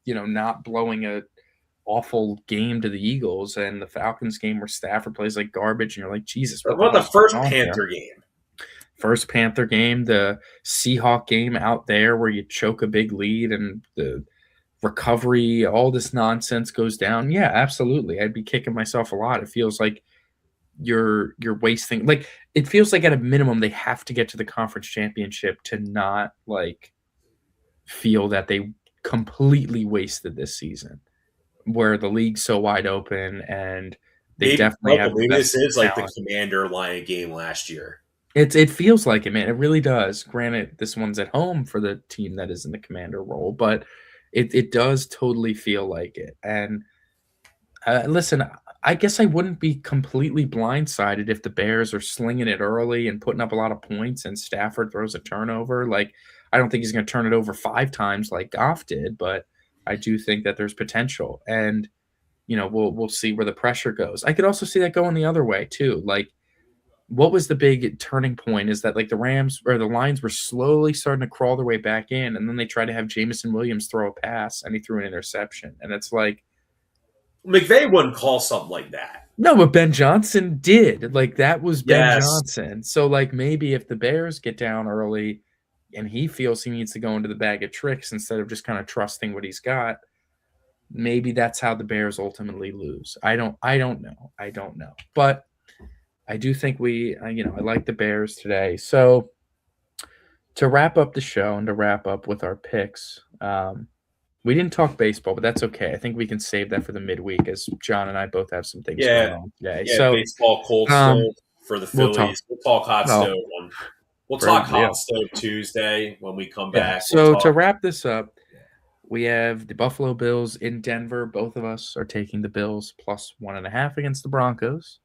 not blowing a awful game to the Eagles, and the Falcons game where Stafford plays like garbage, and you're like, Jesus, What what the about the hell's first going on here? Panther game? First Panther game, the Seahawk game out there where you choke a big lead and the recovery, all this nonsense goes down. Yeah, absolutely. I'd be kicking myself a lot. It feels like you're wasting, like, it feels like at a minimum they have to get to the conference championship to not like feel that they completely wasted this season where the league's so wide open and they Maybe definitely Michael, have the maybe best this is like the talent. Commander Lion game last year. It feels like it, man. It really does. Granted, this one's at home for the team that is in the commander role, but it does totally feel like it. And listen, I guess I wouldn't be completely blindsided if the Bears are slinging it early and putting up a lot of points and Stafford throws a turnover. Like, I don't think he's going to turn it over 5 times like Goff did, but I do think that there's potential, and we'll see where the pressure goes. I could also see that going the other way too. Like, what was the big turning point is that like the Rams or the Lions were slowly starting to crawl their way back in, and then they tried to have Jameson Williams throw a pass, and he threw an interception, and it's like, McVay wouldn't call something like that. no, but Ben Johnson did. Like, that was Ben Yes. Johnson. So like maybe if the Bears get down early and he feels he needs to go into the bag of tricks instead of just kind of trusting what he's got, maybe that's how the Bears ultimately lose. I don't know. I don't know. But I do think I like the Bears today. So to wrap up the show and to wrap up with our picks, we didn't talk baseball, but that's okay. I think we can save that for the midweek, as John and I both have some things going on today. Yeah, So baseball cold stove for the we'll talk. Phillies. We'll talk hot Well, stove. We'll talk hot stove Tuesday when we come back. So to wrap this up, we have the Buffalo Bills in Denver. Both of us are taking the Bills plus 1.5 against the Broncos.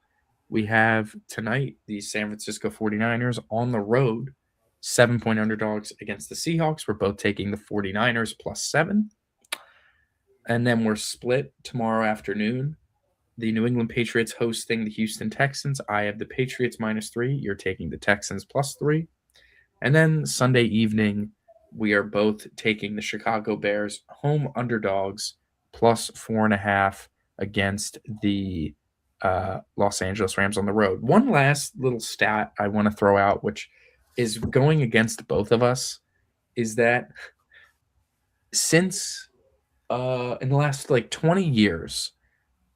We have tonight the San Francisco 49ers on the road, 7-point underdogs against the Seahawks. We're both taking the 49ers plus 7. And then we're split tomorrow afternoon. The New England Patriots hosting the Houston Texans. I have the Patriots -3. You're taking the Texans +3. And then Sunday evening, we are both taking the Chicago Bears home underdogs plus 4.5 against the Los Angeles Rams on the road. One last little stat I want to throw out, which is going against both of us, is that since in the last like 20 years,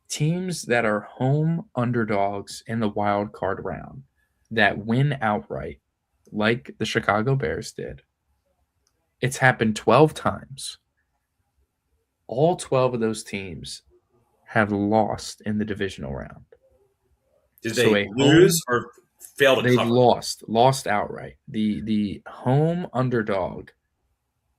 teams that are home underdogs in the wild card round that win outright, like the Chicago Bears did, it's happened 12 times. All 12 of those teams have lost in the divisional round. Did they lose or fail to cover? They lost outright. The home underdog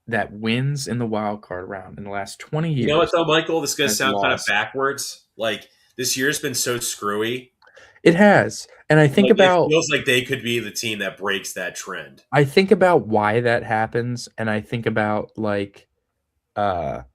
that wins in the wild card round in the last 20 years. You know what, though, Michael? This is going to sound kind of backwards. Like, this year's been so screwy. It has. And I think about... It feels like they could be the team that breaks that trend. I think about why that happens, and I think about, like, an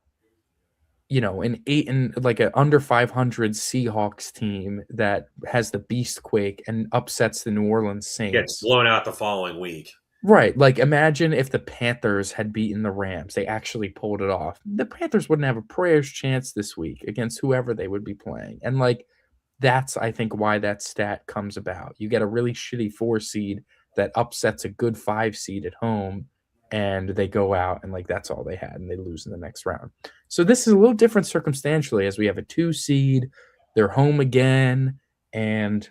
under 500 Seahawks team that has the beast quake and upsets the New Orleans Saints. Gets blown out the following week. Right. Like, imagine if the Panthers had beaten the Rams. They actually pulled it off. The Panthers wouldn't have a prayer's chance this week against whoever they would be playing. And, like, that's, I think, why that stat comes about. You get a really shitty 4 seed that upsets a good 5 seed at home, and they go out and, like, that's all they had, and they lose in the next round. So this is a little different circumstantially, as we have a 2 seed. They're home again, and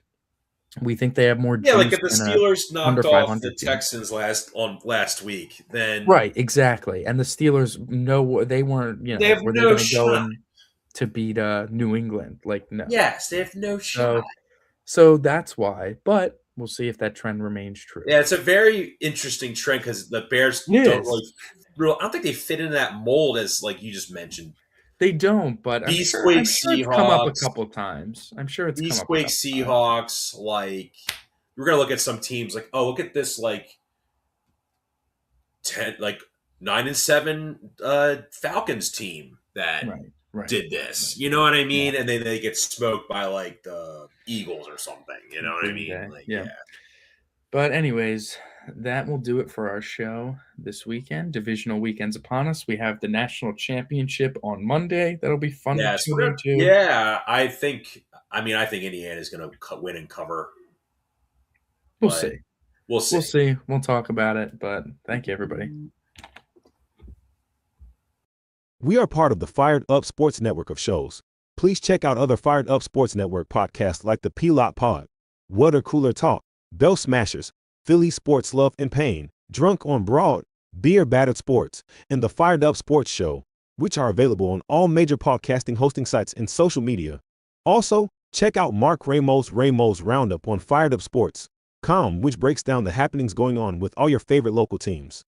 we think they have more juice. Yeah, like if the Steelers knocked off the Texans last week, then right, exactly. And the Steelers, they weren't, they have were no they going to shot go in to beat New England? Like, no. Yes, they have no shot. So that's why. But we'll see if that trend remains true. Yeah, it's a very interesting trend because the Bears don't really. I don't think they fit into that mold as like you just mentioned. They don't, but I'm sure it's come up a couple times. I'm sure it's come up a couple Seahawks, like we're gonna look at some teams like, oh, look at this like 9-7 Falcons team that did this. You know what I mean? Yeah. And then they get smoked by like the Eagles or something. You know what I mean? Like, yeah. But anyways, that will do it for our show this weekend. Divisional weekend's upon us. We have the national championship on Monday. That'll be fun to tune into. Yeah, I think Indiana's going to win and cover. We'll see. We'll see. We'll talk about it. But thank you, everybody. We are part of the Fired Up Sports Network of shows. Please check out other Fired Up Sports Network podcasts like the TheP-LotPod, Water Cooler Talk, Bell Smashers, Phillies Sports Love and Pain, Drunk on Broad, Beer Battered Sports, and the Fired Up Sports Show, which are available on all major podcasting hosting sites and social media. Also, check out Mark Ramos' Roundup on firedupsports.com, which breaks down the happenings going on with all your favorite local teams.